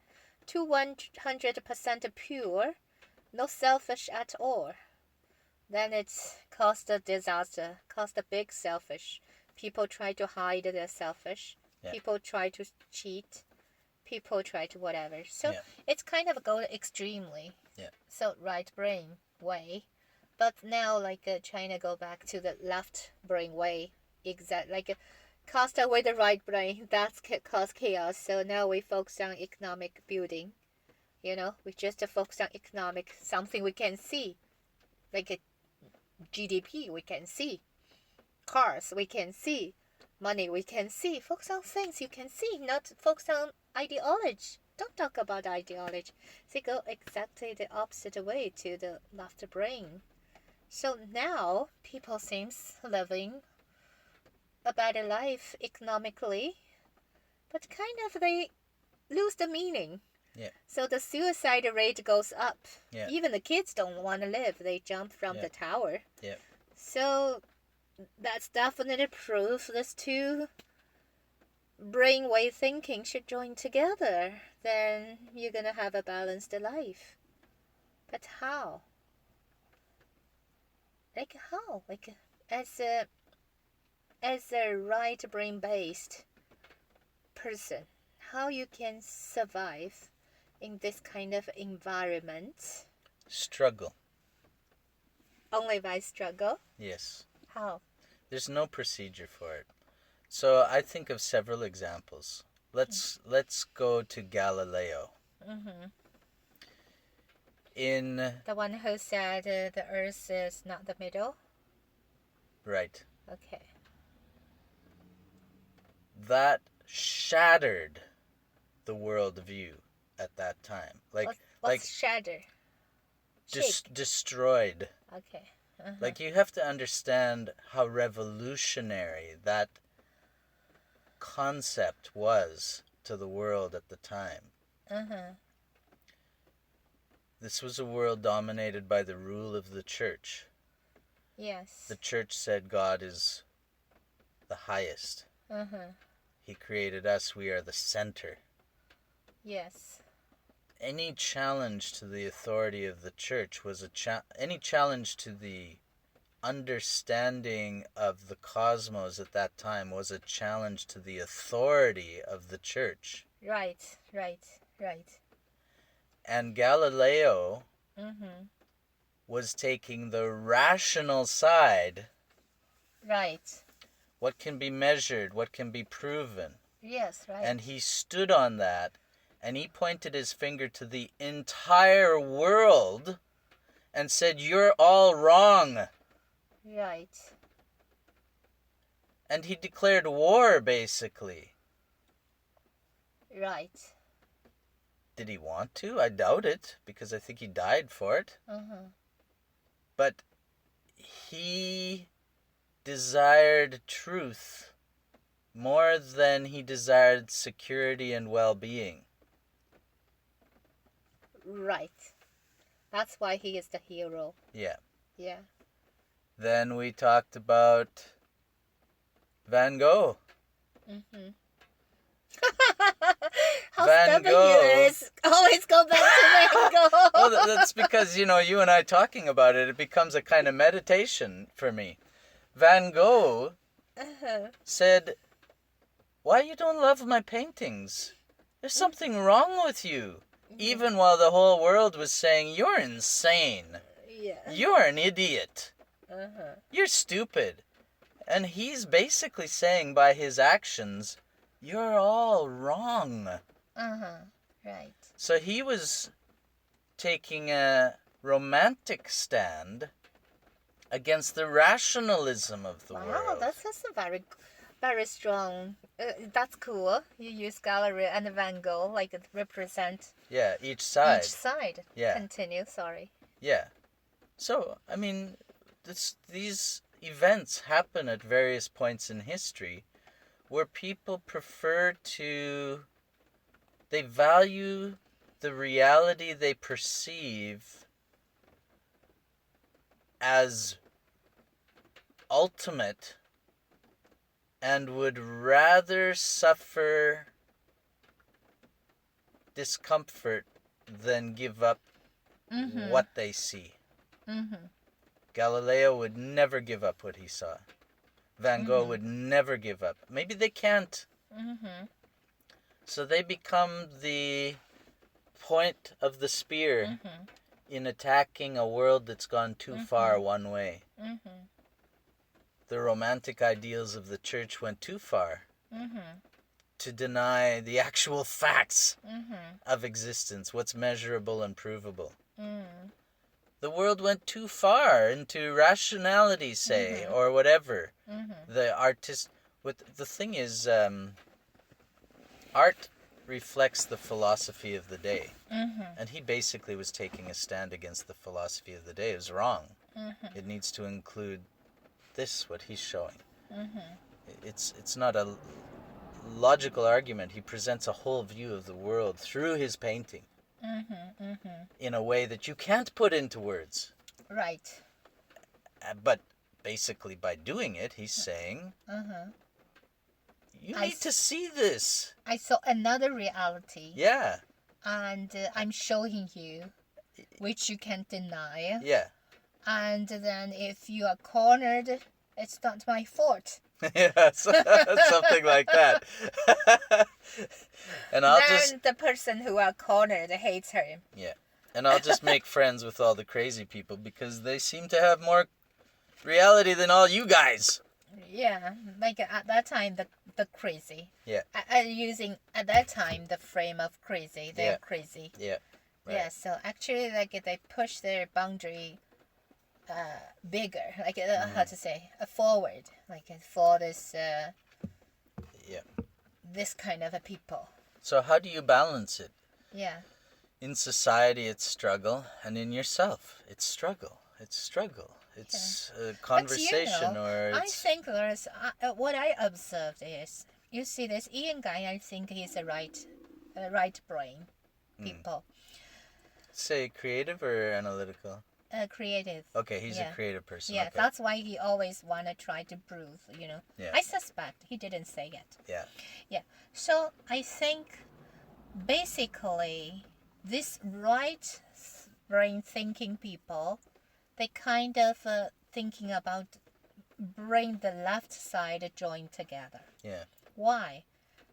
too 100% pure, no selfish at all. Then it's caused a disaster, caused a big selfish. People try to hide their selfish. Yeah. People try to cheat. People try to whatever. So it's kind of go extremely. Yeah. So right brain way. But now like China go back to the left brain way. Exact like cast away the right brain. That's cause chaos. So now we focus on economic building. You know, we just focus on economic, something we can see. Like a GDP we can see. Cars we can see. Money we can see. Focus on things you can see, not focus on ideology. Don't talk about ideology. They go exactly the opposite way to the left brain. So now people seems living a better life economically, but kind of they lose the meaning. Yeah. So the suicide rate goes up. Yeah. Even the kids don't want to live. They jump from the tower. Yeah. So that's definitely proof these two brainwave thinking should join together. Then you're going to have a balanced life. But how? Like how? Like as a right brain based person, how you can survive in this kind of environment? Struggle. Only by struggle? Yes. How? There's no procedure for it. So I think of several examples. Let's go to Galileo. Mm-hmm. In the one who said the Earth is not the middle? Right. Okay. That shattered the worldview at that time. What's shatter? Destroyed. Okay. Uh-huh. Like, you have to understand how revolutionary that concept was to the world at the time. Uh-huh. This was a world dominated by the rule of the church. Yes. The church said God is the highest. Uh-huh. He created us. We are the center. Yes. Any challenge to the authority of the church was any challenge to the understanding of the cosmos at that time was a challenge to the authority of the church. Right. And Galileo was taking the rational side. Right. What can be measured, what can be proven. Yes, right. And he stood on that, and he pointed his finger to the entire world and said, "You're all wrong." Right. And he declared war, basically. Right. Did he want to? I doubt it, because I think he died for it. Uh-huh. But he desired truth more than he desired security and well-being. Right. That's why he is the hero. Yeah. Yeah. Then we talked about Van Gogh. Mm-hmm. How Van stubborn Gogh. you is. Always go back to Van Gogh. Well, that's because, you and I talking about it, it becomes a kind of meditation for me. Van Gogh said, "Why you don't love my paintings? There's something wrong with you." Even while the whole world was saying, "You're insane. Yeah. You're an idiot. Uh-huh. You're stupid." And he's basically saying by his actions, "You're all wrong." Uh-huh. Right. So he was taking a romantic stand against the rationalism of the world. Wow, that's a very, very strong. That's cool. You use gallery and Van Gogh like it represent. Yeah, each side. Each side. Yeah. Continue. Sorry. Yeah. So I mean, these events happen at various points in history, where people they value the reality they perceive as ultimate and would rather suffer discomfort than give up what they see. Mm-hmm. Galileo would never give up what he saw. Van Gogh would never give up. Maybe they can't. Mm-hmm. So they become the point of the spear in attacking a world that's gone too far one way. Mm-hmm. The romantic ideals of the church went too far to deny the actual facts of existence, what's measurable and provable. The world went too far into rationality, say, or whatever. The thing is, art reflects the philosophy of the day. And he basically was taking a stand against the philosophy of the day. It was wrong. It needs to include this, what he's showing. It's not a logical argument. He presents a whole view of the world through his painting in a way that you can't put into words. Right. But basically by doing it, he's saying, you need to see this. I saw another reality. Yeah. And I'm showing you, which you can't deny. Yeah. And then if you are cornered, it's not my fault. Yeah, something like that. And then the person who are cornered hates him. Yeah. And I'll just make friends with all the crazy people because they seem to have more reality than all you guys. Yeah, like at that time, the crazy. Yeah. Using at that time the frame of crazy, they're crazy. Yeah. Right. Yeah, so actually, like they push their boundary bigger, like how to say, forward, like for this. This kind of a people. So how do you balance it? Yeah. In society, it's struggle, and in yourself, it's struggle. It's struggle. It's a conversation, but, or it's... I think there's what I observed is, you see this Ian guy. I think he's a right brain people. Say creative or analytical? Creative. Okay, he's a creative person. Yeah, okay. That's why he always wanna try to prove. Yeah. I suspect he didn't say it. Yeah. Yeah. So I think basically this right brain thinking people, they kind of thinking about bring the left side join together. Yeah. Why?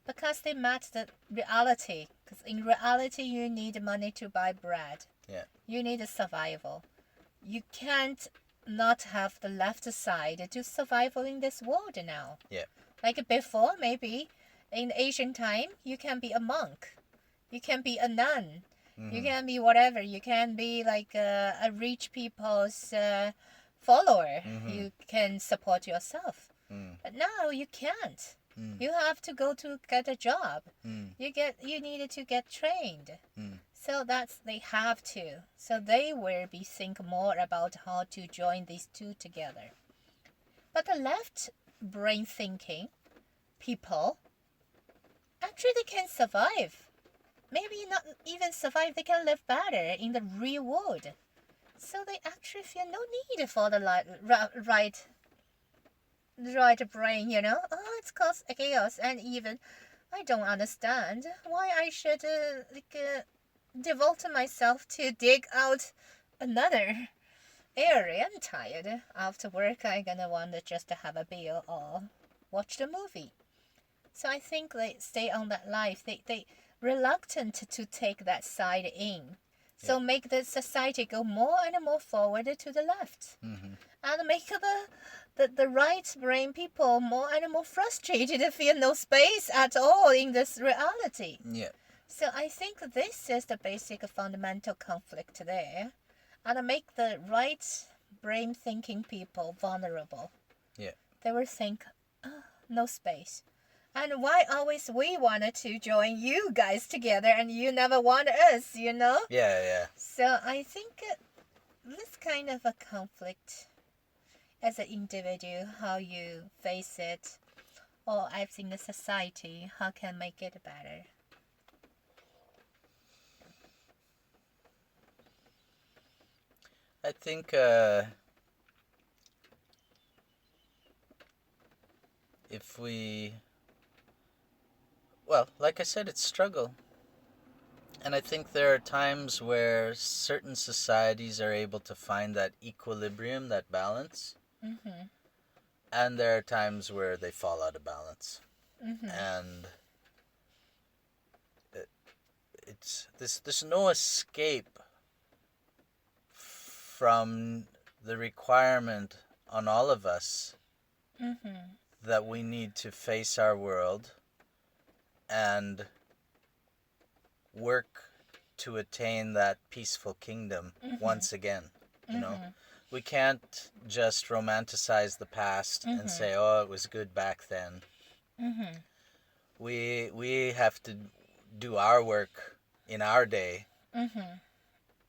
Because they met the reality. Because in reality, you need money to buy bread. Yeah. You need a survival. You can't not have the left side to survival in this world now. Yeah. Like before, maybe in ancient time, you can be a monk. You can be a nun. Mm-hmm. You can be whatever. You can be like a rich people's follower. Mm-hmm. You can support yourself. But now you can't. You have to go to get a job. You needed to get trained. So they have to. So they will think more about how to join these two together. But the left brain thinking people, actually they can survive. Maybe not even survive, they can live better in the real world. So they actually feel no need for the right brain, Oh, it's cause chaos, and even I don't understand why I should devote myself to dig out another area. I'm tired. After work, I'm gonna want to just have a beer or watch the movie. So I think they stay on that life. They reluctant to take that side in. So make the society go more and more forward to the left. And make the right brain people more and more frustrated to feel no space at all in this reality. Yeah. So I think this is the basic fundamental conflict there. And make the right brain thinking people vulnerable. Yeah. They will think, no space. And why always we wanted to join you guys together and you never want us, Yeah, yeah. So I think this kind of a conflict as an individual, how you face it, or I've seen the society, how can make it better. I think if we... Well, like I said, it's struggle. And I think there are times where certain societies are able to find that equilibrium, that balance. And there are times where they fall out of balance. And there's no escape from the requirement on all of us that we need to face our world and work to attain that peaceful kingdom once again. You know, we can't just romanticize the past and say, "Oh, it was good back then." We have to do our work in our day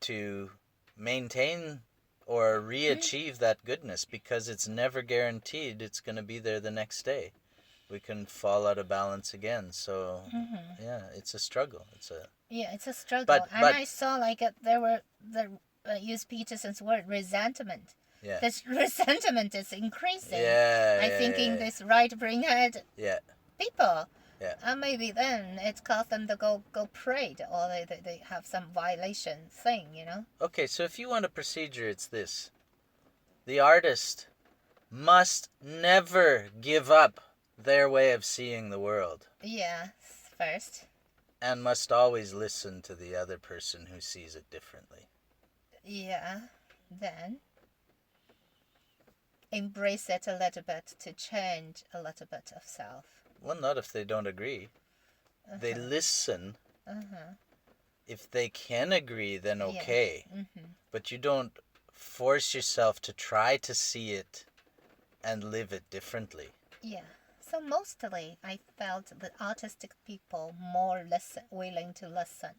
to maintain or re-achieve that goodness, because it's never guaranteed it's going to be there the next day. We can fall out of balance again. So yeah, it's a struggle. It's a struggle. But I saw there were use Peterson's word, resentment. Yeah. This resentment is increasing. I think in this right brain head people. Yeah. And maybe then it caused them to go pray, or they have some violation thing, Okay, so if you want a procedure, it's this. The artist must never give up their way of seeing the world. Yeah, first. And must always listen to the other person who sees it differently. Yeah, then embrace it a little bit to change a little bit of self. Well, not if they don't agree. They listen. If they can agree, then okay. Yeah. But you don't force yourself to try to see it and live it differently. Yeah. So mostly I felt the autistic people more willing to listen.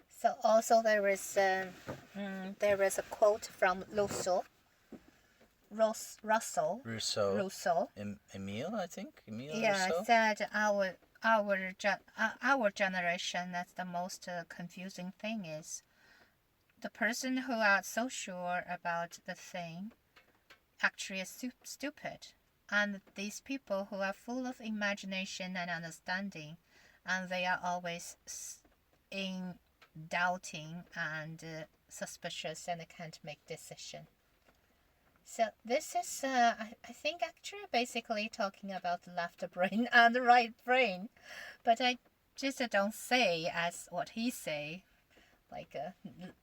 So also there is a quote from Rousseau. Emile, I think. Emile yeah, Rousseau? said our generation, that's the most confusing thing is the person who are so sure about the thing actually is stupid. And these people who are full of imagination and understanding, and they are always in doubting and suspicious and can't make decision. So this is, I think, actually basically talking about the left brain and the right brain. But I just don't say as what he say, like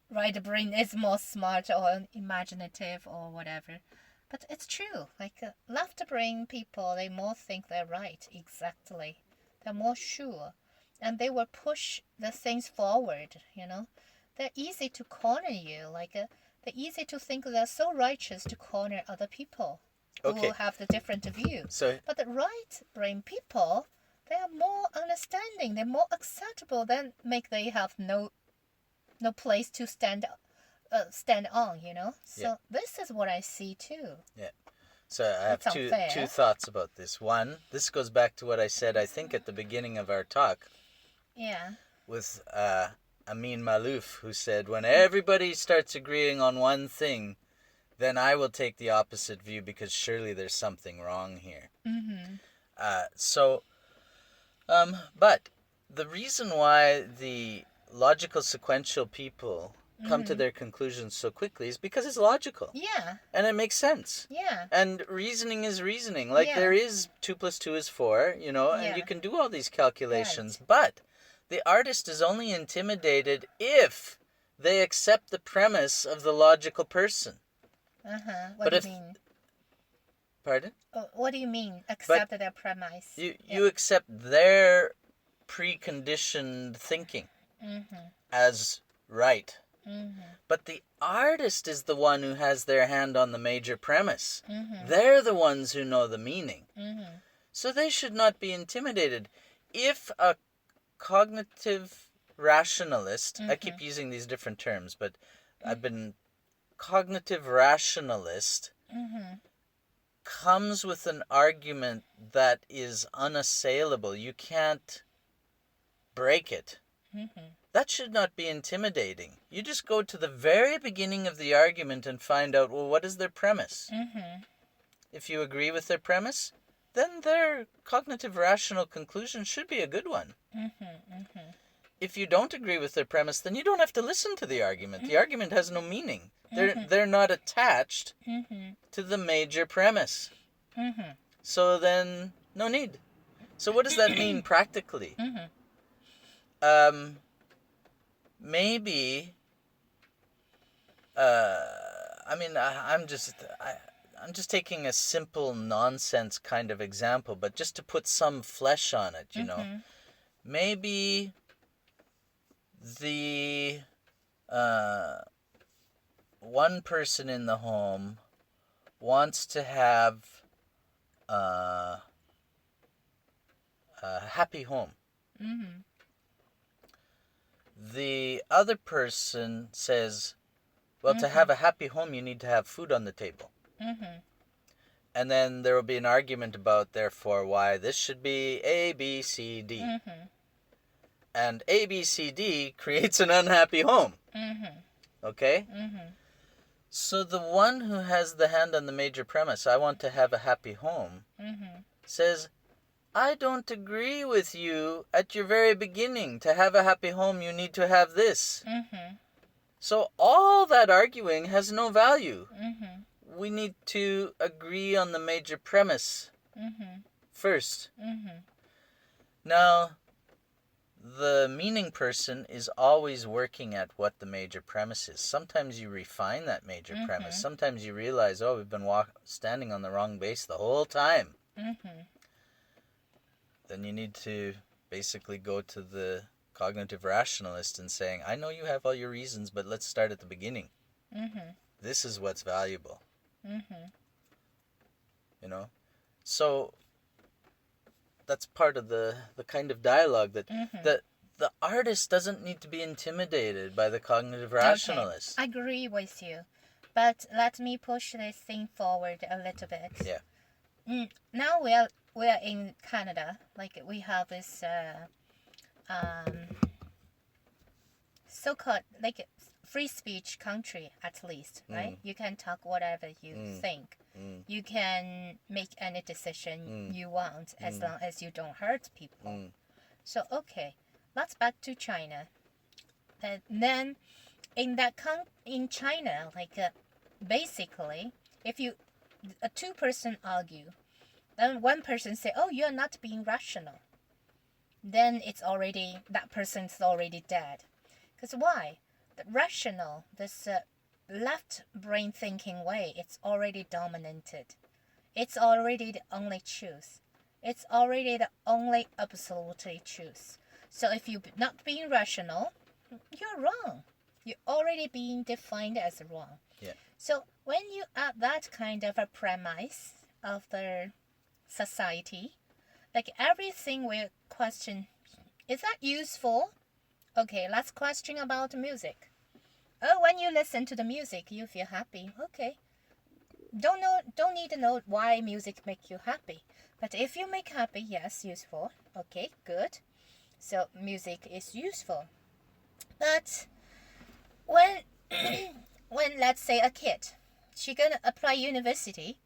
right brain is more smart or imaginative or whatever. But it's true, like left brain people, they more think they're right, exactly. They're more sure. And they will push the things forward, They're easy to corner you, like they're easy to think they're so righteous to corner other people who have the different view. But the right brain people, they are more understanding, they're more acceptable than they have no place to stand on, So this is what I see too. Yeah. So I have two thoughts about this. One, this goes back to what I said, I think, at the beginning of our talk. Yeah. With Amin Malouf, who said, when everybody starts agreeing on one thing, then I will take the opposite view because surely there's something wrong here. But the reason why the logical sequential people come to their conclusions so quickly is because it's logical. Yeah. And it makes sense. Yeah. And reasoning is reasoning. Like there is 2 + 2 is 4, and you can do all these calculations. Right. But the artist is only intimidated if they accept the premise of the logical person. What do you mean? Pardon? What do you mean, accept their premise? You accept their preconditioned thinking as right. But the artist is the one who has their hand on the major premise. They're the ones who know the meaning. So they should not be intimidated. If a cognitive rationalist, I keep using these different terms, but cognitive rationalist comes with an argument that is unassailable. You can't break it. That should not be intimidating. You just go to the very beginning of the argument and find out, well, what is their premise? If you agree with their premise, then their cognitive rational conclusion should be a good one. If you don't agree with their premise, then you don't have to listen to the argument. The argument has no meaning. They're not attached to the major premise. So then, no need. So what does that mean practically? Maybe, I'm just taking a simple nonsense kind of example, but just to put some flesh on it, Maybe the one person in the home wants to have a happy home. The other person says, well, to have a happy home, you need to have food on the table. And then there will be an argument about, therefore, why this should be A, B, C, D. And A, B, C, D creates an unhappy home. Okay? So the one who has the hand on the major premise, I want to have a happy home, says, I don't agree with you at your very beginning. To have a happy home, you need to have this. So all that arguing has no value. We need to agree on the major premise first. Now, the meaning person is always working at what the major premise is. Sometimes you refine that major premise. Sometimes you realize, oh, we've been standing on the wrong base the whole time. Then you need to basically go to the cognitive rationalist and saying, I know you have all your reasons, but let's start at the beginning. This is what's valuable. You know? So that's part of the kind of dialogue that the artist doesn't need to be intimidated by the cognitive rationalist. I agree with you. But let me push this thing forward a little bit. Yeah. Now we are in Canada. Like we have this so-called like free speech country, at least, right? You can talk whatever you think. You can make any decision you want as long as you don't hurt people. So okay, let's back to China. And then in China, like basically, if a two-person argue, then one person say, "Oh, you're not being rational," then that person's already dead. Because why? The rational, this left brain thinking way, it's already dominated. It's already the only truth. It's already the only absolutely truth. So if you're not being rational, you're wrong. You're already being defined as wrong. Yeah. So when you add that kind of a premise of the society, like everything will question, is that useful? Okay, let's question about music. Oh, when you listen to the music, you feel happy. Okay. Don't need to know why music make you happy. But if you make happy, yes, useful. Okay, good. So music is useful. But when let's say a kid, she gonna apply university,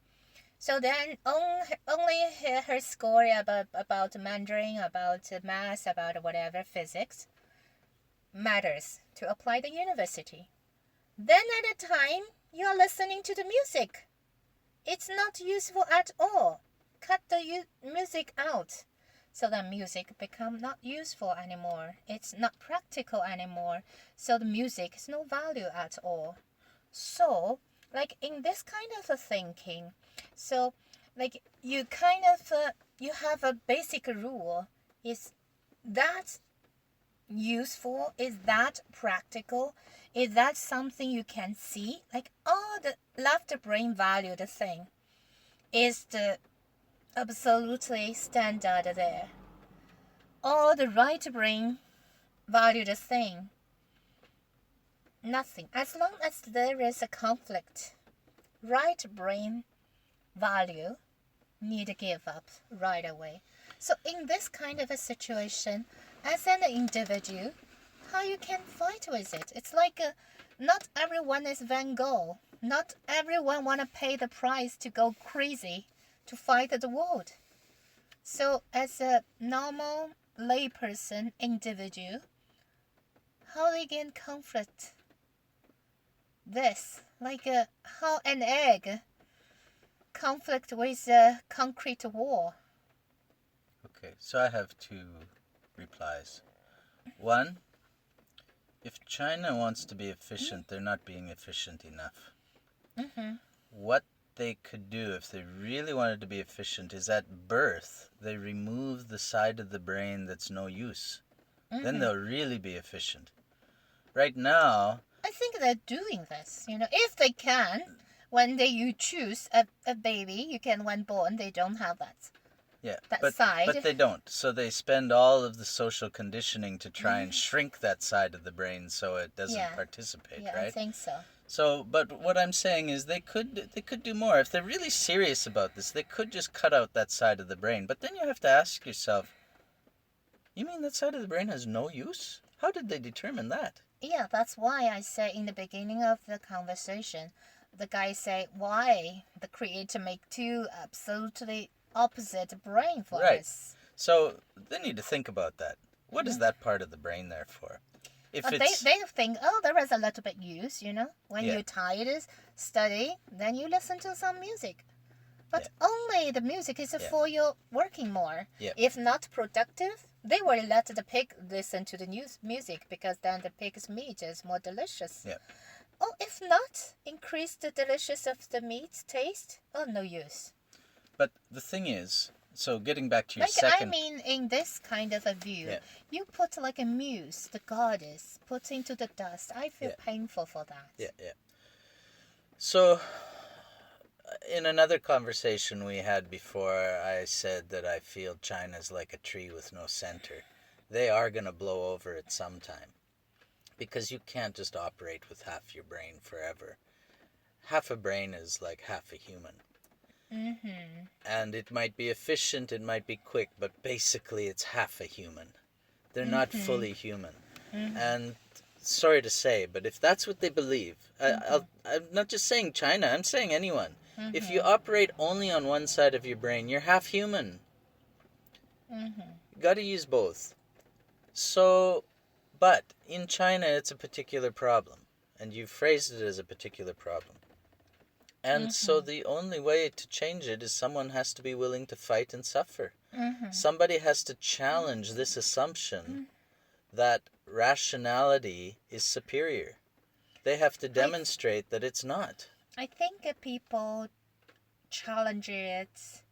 so then only her score about Mandarin, about math, about whatever physics matters to apply the university. Then at the time you're listening to the music, it's not useful at all. Cut the music out. So the music become not useful anymore. It's not practical anymore. So the music is no value at all. So like in this kind of a thinking, so like you kind of you have a basic rule. Is that useful? Is that practical? Is that something you can see? Like all the left brain value the thing is the absolutely standard there. All the right brain value the thing. Nothing. As long as there is a conflict, right brain value need to give up right away. So in this kind of a situation, as an individual, how you can fight with it? It's like not everyone is Van Gogh. Not everyone want to pay the price to go crazy to fight the world. So as a normal layperson individual, how they can conflict this? Like how an egg conflict with a concrete wall. Okay, so I have two replies. One, if China wants to be efficient, they're not being efficient enough. What they could do if they really wanted to be efficient is at birth, they remove the side of the brain that's no use. Then they'll really be efficient. Right now, I think they're doing this, if they can. When you choose a baby, you can, when born, they don't have that. Yeah, that side. But they don't. So they spend all of the social conditioning to try and shrink that side of the brain so it doesn't participate, right? I think so. So, but what I'm saying is they could do more. If they're really serious about this, they could just cut out that side of the brain. But then you have to ask yourself, you mean that side of the brain has no use? How did they determine that? Yeah, that's why I said in the beginning of the conversation, the guy said, why the creator make two absolutely opposite brain for us? So they need to think about that. What is that part of the brain there for? If they think, there is a little bit use, When you're tired, study, then you listen to some music. But only the music is for you working more. Yeah. If not productive, they will let the pig listen to the music because then the pig's meat is more delicious. Yeah. Oh, if not, increase the deliciousness of the meat taste. Oh, no use. But the thing is, so getting back to your second... I mean, in this kind of a view, Yeah. you put like a muse, the goddess, put into the dust. I feel painful for that. Yeah. So, in another conversation we had before, I said that I feel China's like a tree with no center. They are going to blow over at some time. Because you can't just operate with half your brain forever. Half a brain is like half a human. Mm-hmm. And it might be efficient, it might be quick, but basically it's half a human. They're not fully human. Mm-hmm. And sorry to say, but if that's what they believe, I'm not just saying China, I'm saying anyone. Mm-hmm. If you operate only on one side of your brain, you're half human. Mm-hmm. You got to use both. So... But in China, it's a particular problem. And you phrased it as a particular problem. And so the only way to change it is someone has to be willing to fight and suffer. Mm-hmm. Somebody has to challenge this assumption that rationality is superior. They have to demonstrate that it's not. I think people challenge it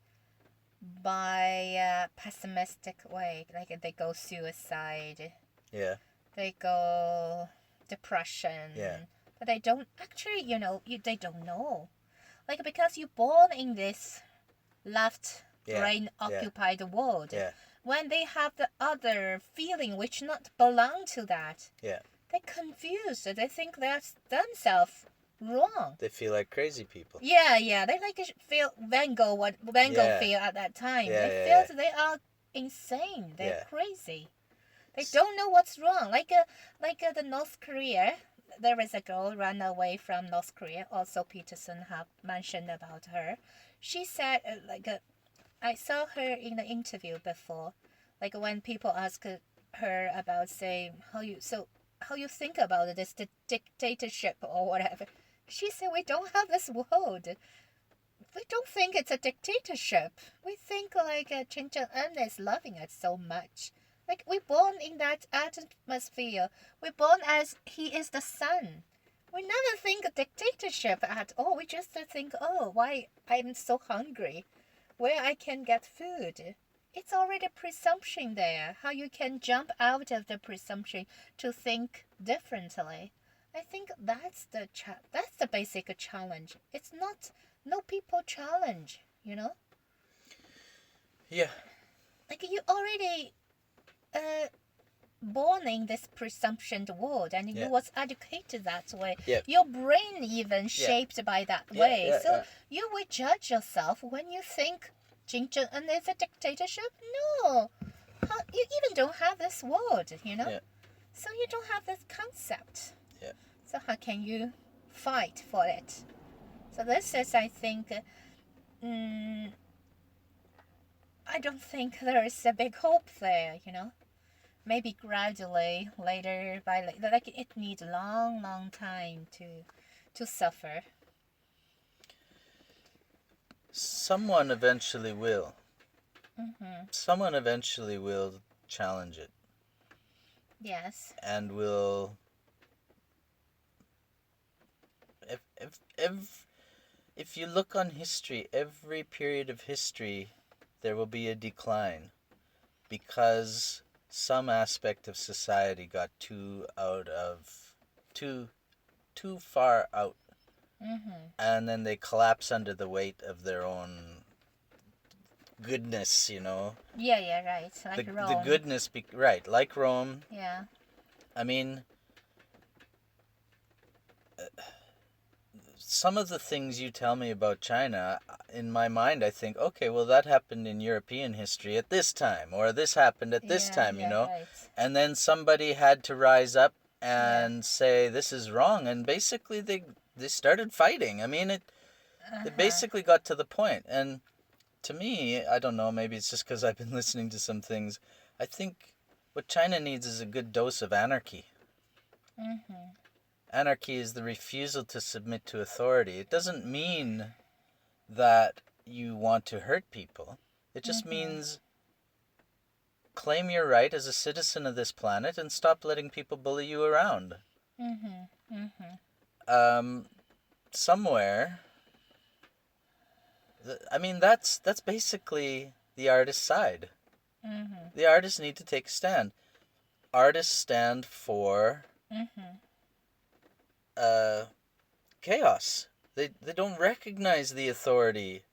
by a pessimistic way. Like they go suicide. Yeah. They go depression. Yeah. But they don't actually, they don't know. Like because you're born in this left brain occupied world. Yeah. When they have the other feeling which not belong to that. Yeah. They're confused. They think that's themselves wrong. They feel like crazy people. Yeah. They like feel Van Gogh feel at that time. They feel they are insane. They're crazy. They don't know what's wrong. Like the North Korea, there is a girl ran away from North Korea. Also, Peterson have mentioned about her. She said, I saw her in the interview before. Like when people ask her about, say, how you think about this dictatorship or whatever. She said, we don't have this world. We don't think it's a dictatorship. We think like Kim Jong-un is loving us so much. Like, we're born in that atmosphere. We're born as he is the sun. We never think dictatorship at all. We just think, why I'm so hungry. Where I can get food. It's already presumption there. How you can jump out of the presumption to think differently. I think that's the basic challenge. It's not, no people challenge, Yeah. Like, you already... born in this presumption world and you was educated that way. Your brain even shaped by that way. So you will judge yourself when you think Kim Jong-un is a dictatorship? No. You even don't have this word, So you don't have this concept. Yeah. So how can you fight for it? So this is, I think, I don't think there is a big hope there, Maybe gradually, later, like it needs long time to suffer. Someone eventually will. Mm-hmm. Someone eventually will challenge it. Yes. And will... If you look on history, every period of history, there will be a decline. Because some aspect of society got too far out. Mm-hmm. And then they collapse under the weight of their own goodness, Yeah, right. Like Rome. The goodness, right, like Rome. Yeah. I mean, some of the things you tell me about China, in my mind, I think, okay, well, that happened in European history at this time, or this happened at this time, Right. And then somebody had to rise up and say, this is wrong, and basically they started fighting. I mean, it basically got to the point, and to me, I don't know, maybe it's just because I've been listening to some things, I think what China needs is a good dose of anarchy. Mm-hmm. Anarchy is the refusal to submit to authority. It doesn't mean that you want to hurt people. It just means claim your right as a citizen of this planet and stop letting people bully you around. Somewhere, I mean, that's basically the artist's side. The artists need to take a stand. Artists stand for chaos. They don't recognize the authority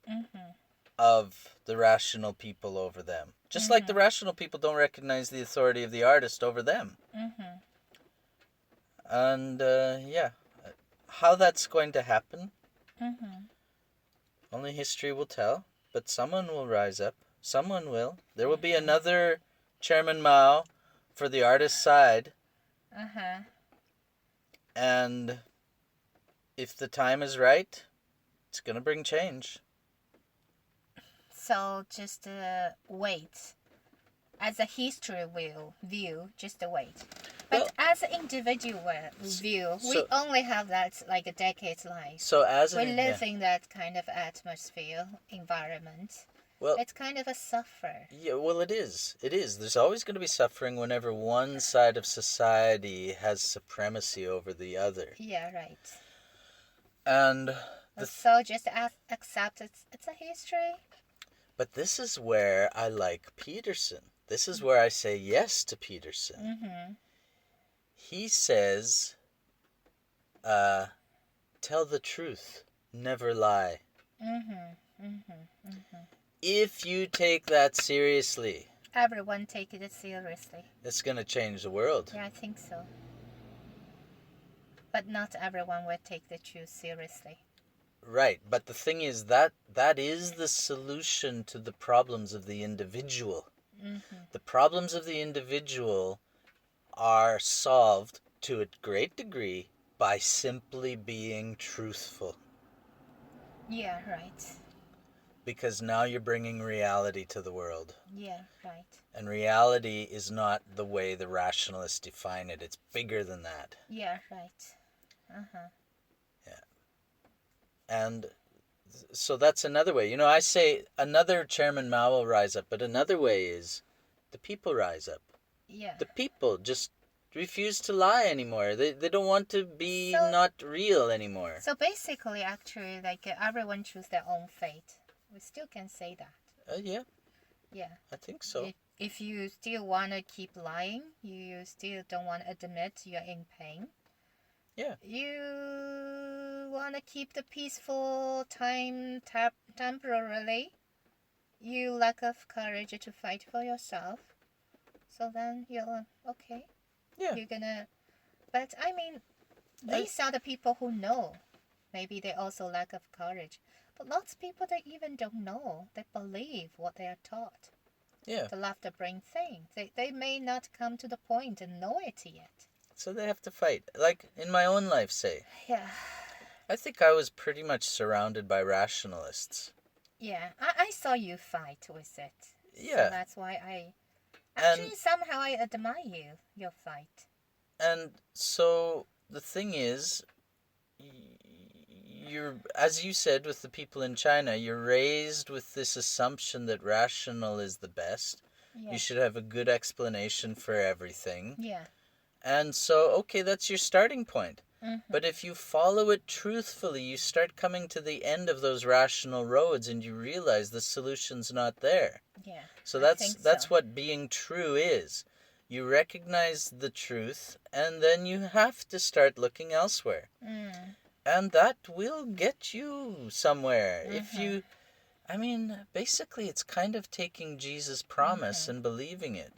of the rational people over them. Just like the rational people don't recognize the authority of the artist over them. And, how that's going to happen, only history will tell. But someone will rise up. Someone will. There will be another Chairman Mao for the artist's side. And if the time is right, it's going to bring change. So just wait. As a history view, just wait. But as an individual view, we only have that like a decade's life. So we live in that kind of atmosphere, environment. Well, it's kind of a suffer. Yeah, well, it is. It is. There's always going to be suffering whenever one side of society has supremacy over the other. Yeah, right. And so just accept it's a history. But this is where I like Peterson. This is where I say yes to Peterson. He says, tell the truth, never lie. If you take that seriously, everyone take it seriously. It's going to change the world. Yeah, I think so. But not everyone will take the truth seriously. Right, but the thing is that is the solution to the problems of the individual. The problems of the individual are solved to a great degree by simply being truthful. Yeah, right. Because now you're bringing reality to the world. Yeah, right. And reality is not the way the rationalists define it. It's bigger than that. Yeah, right. Yeah. And so that's another way. You know, I say another Chairman Mao will rise up, but another way is the people rise up. Yeah. The people just refuse to lie anymore. They don't want to be not real anymore. So basically, actually, like everyone choose their own fate. We still can say that. Yeah. Yeah. I think so. If you still want to keep lying, you still don't want to admit you're in pain. Yeah. You want to keep the peaceful time temporarily. You lack of courage to fight for yourself. So then you're okay. Yeah. You're gonna. But I mean, these are the people who know. Maybe they also lack of courage. But lots of people, they even don't know. They believe what they are taught. Yeah. The left brain thing. They may not come to the point and know it yet. So they have to fight. Like in my own life, say. Yeah. I think I was pretty much surrounded by rationalists. Yeah. I saw you fight with it. Yeah. So that's why somehow I admire your fight. And so the thing is, you're, as you said with the people in China, you're raised with this assumption that rational is the best. Yeah. You should have a good explanation for everything. Yeah. And so, okay, that's your starting point. But if you follow it truthfully, you start coming to the end of those rational roads and you realize the solution's not there. Yeah. So that's what being true is. You recognize the truth and then you have to start looking elsewhere. And that will get you somewhere. If you, I mean, basically it's kind of taking Jesus' promise and believing it.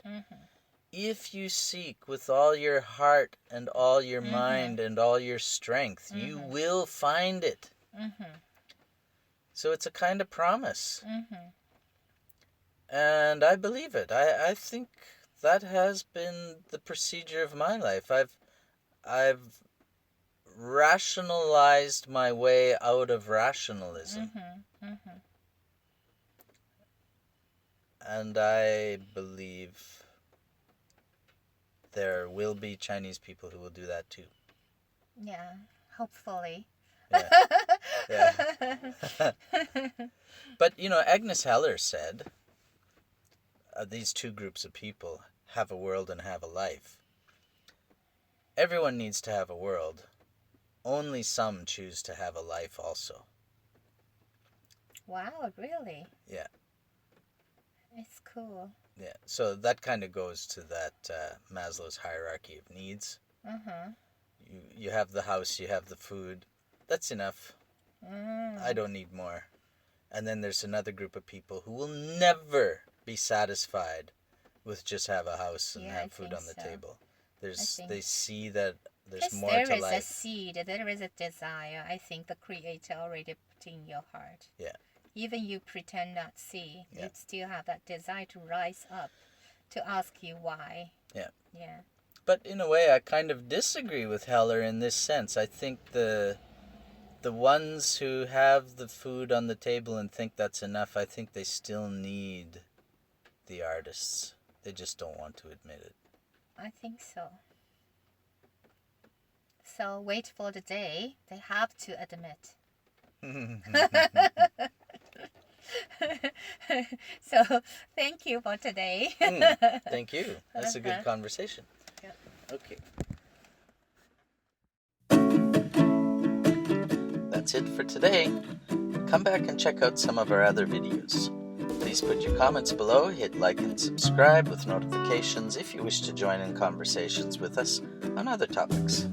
If you seek with all your heart and all your mind and all your strength, you will find it. So it's a kind of promise. And I believe it. I think that has been the procedure of my life. I've rationalized my way out of rationalism. And I believe there will be Chinese people who will do that too. Yeah, hopefully. Yeah. But, you know, Agnes Heller said, these two groups of people have a world and have a life. Everyone needs to have a world. Only some choose to have a life also. Wow, really? Yeah. It's cool. Yeah, so that kind of goes to that Maslow's hierarchy of needs. Uh-huh. You have the house, you have the food. That's enough. I don't need more. And then there's another group of people who will never be satisfied with just have a house and have food on the table. They see that there's more to life. There is a seed, there is a desire. I think the Creator already put in your heart. Yeah. Even you pretend not see, you still have that desire to rise up, to ask you why. Yeah. Yeah. But in a way, I kind of disagree with Heller in this sense. I think the ones who have the food on the table and think that's enough, I think they still need the artists. They just don't want to admit it. I think so. So wait for the day they have to admit. So thank you for today. Thank you. That's a good conversation. Yeah. Okay. That's it for today. Come back and check out some of our other videos. Please put your comments below, hit like and subscribe with notifications if you wish to join in conversations with us on other topics.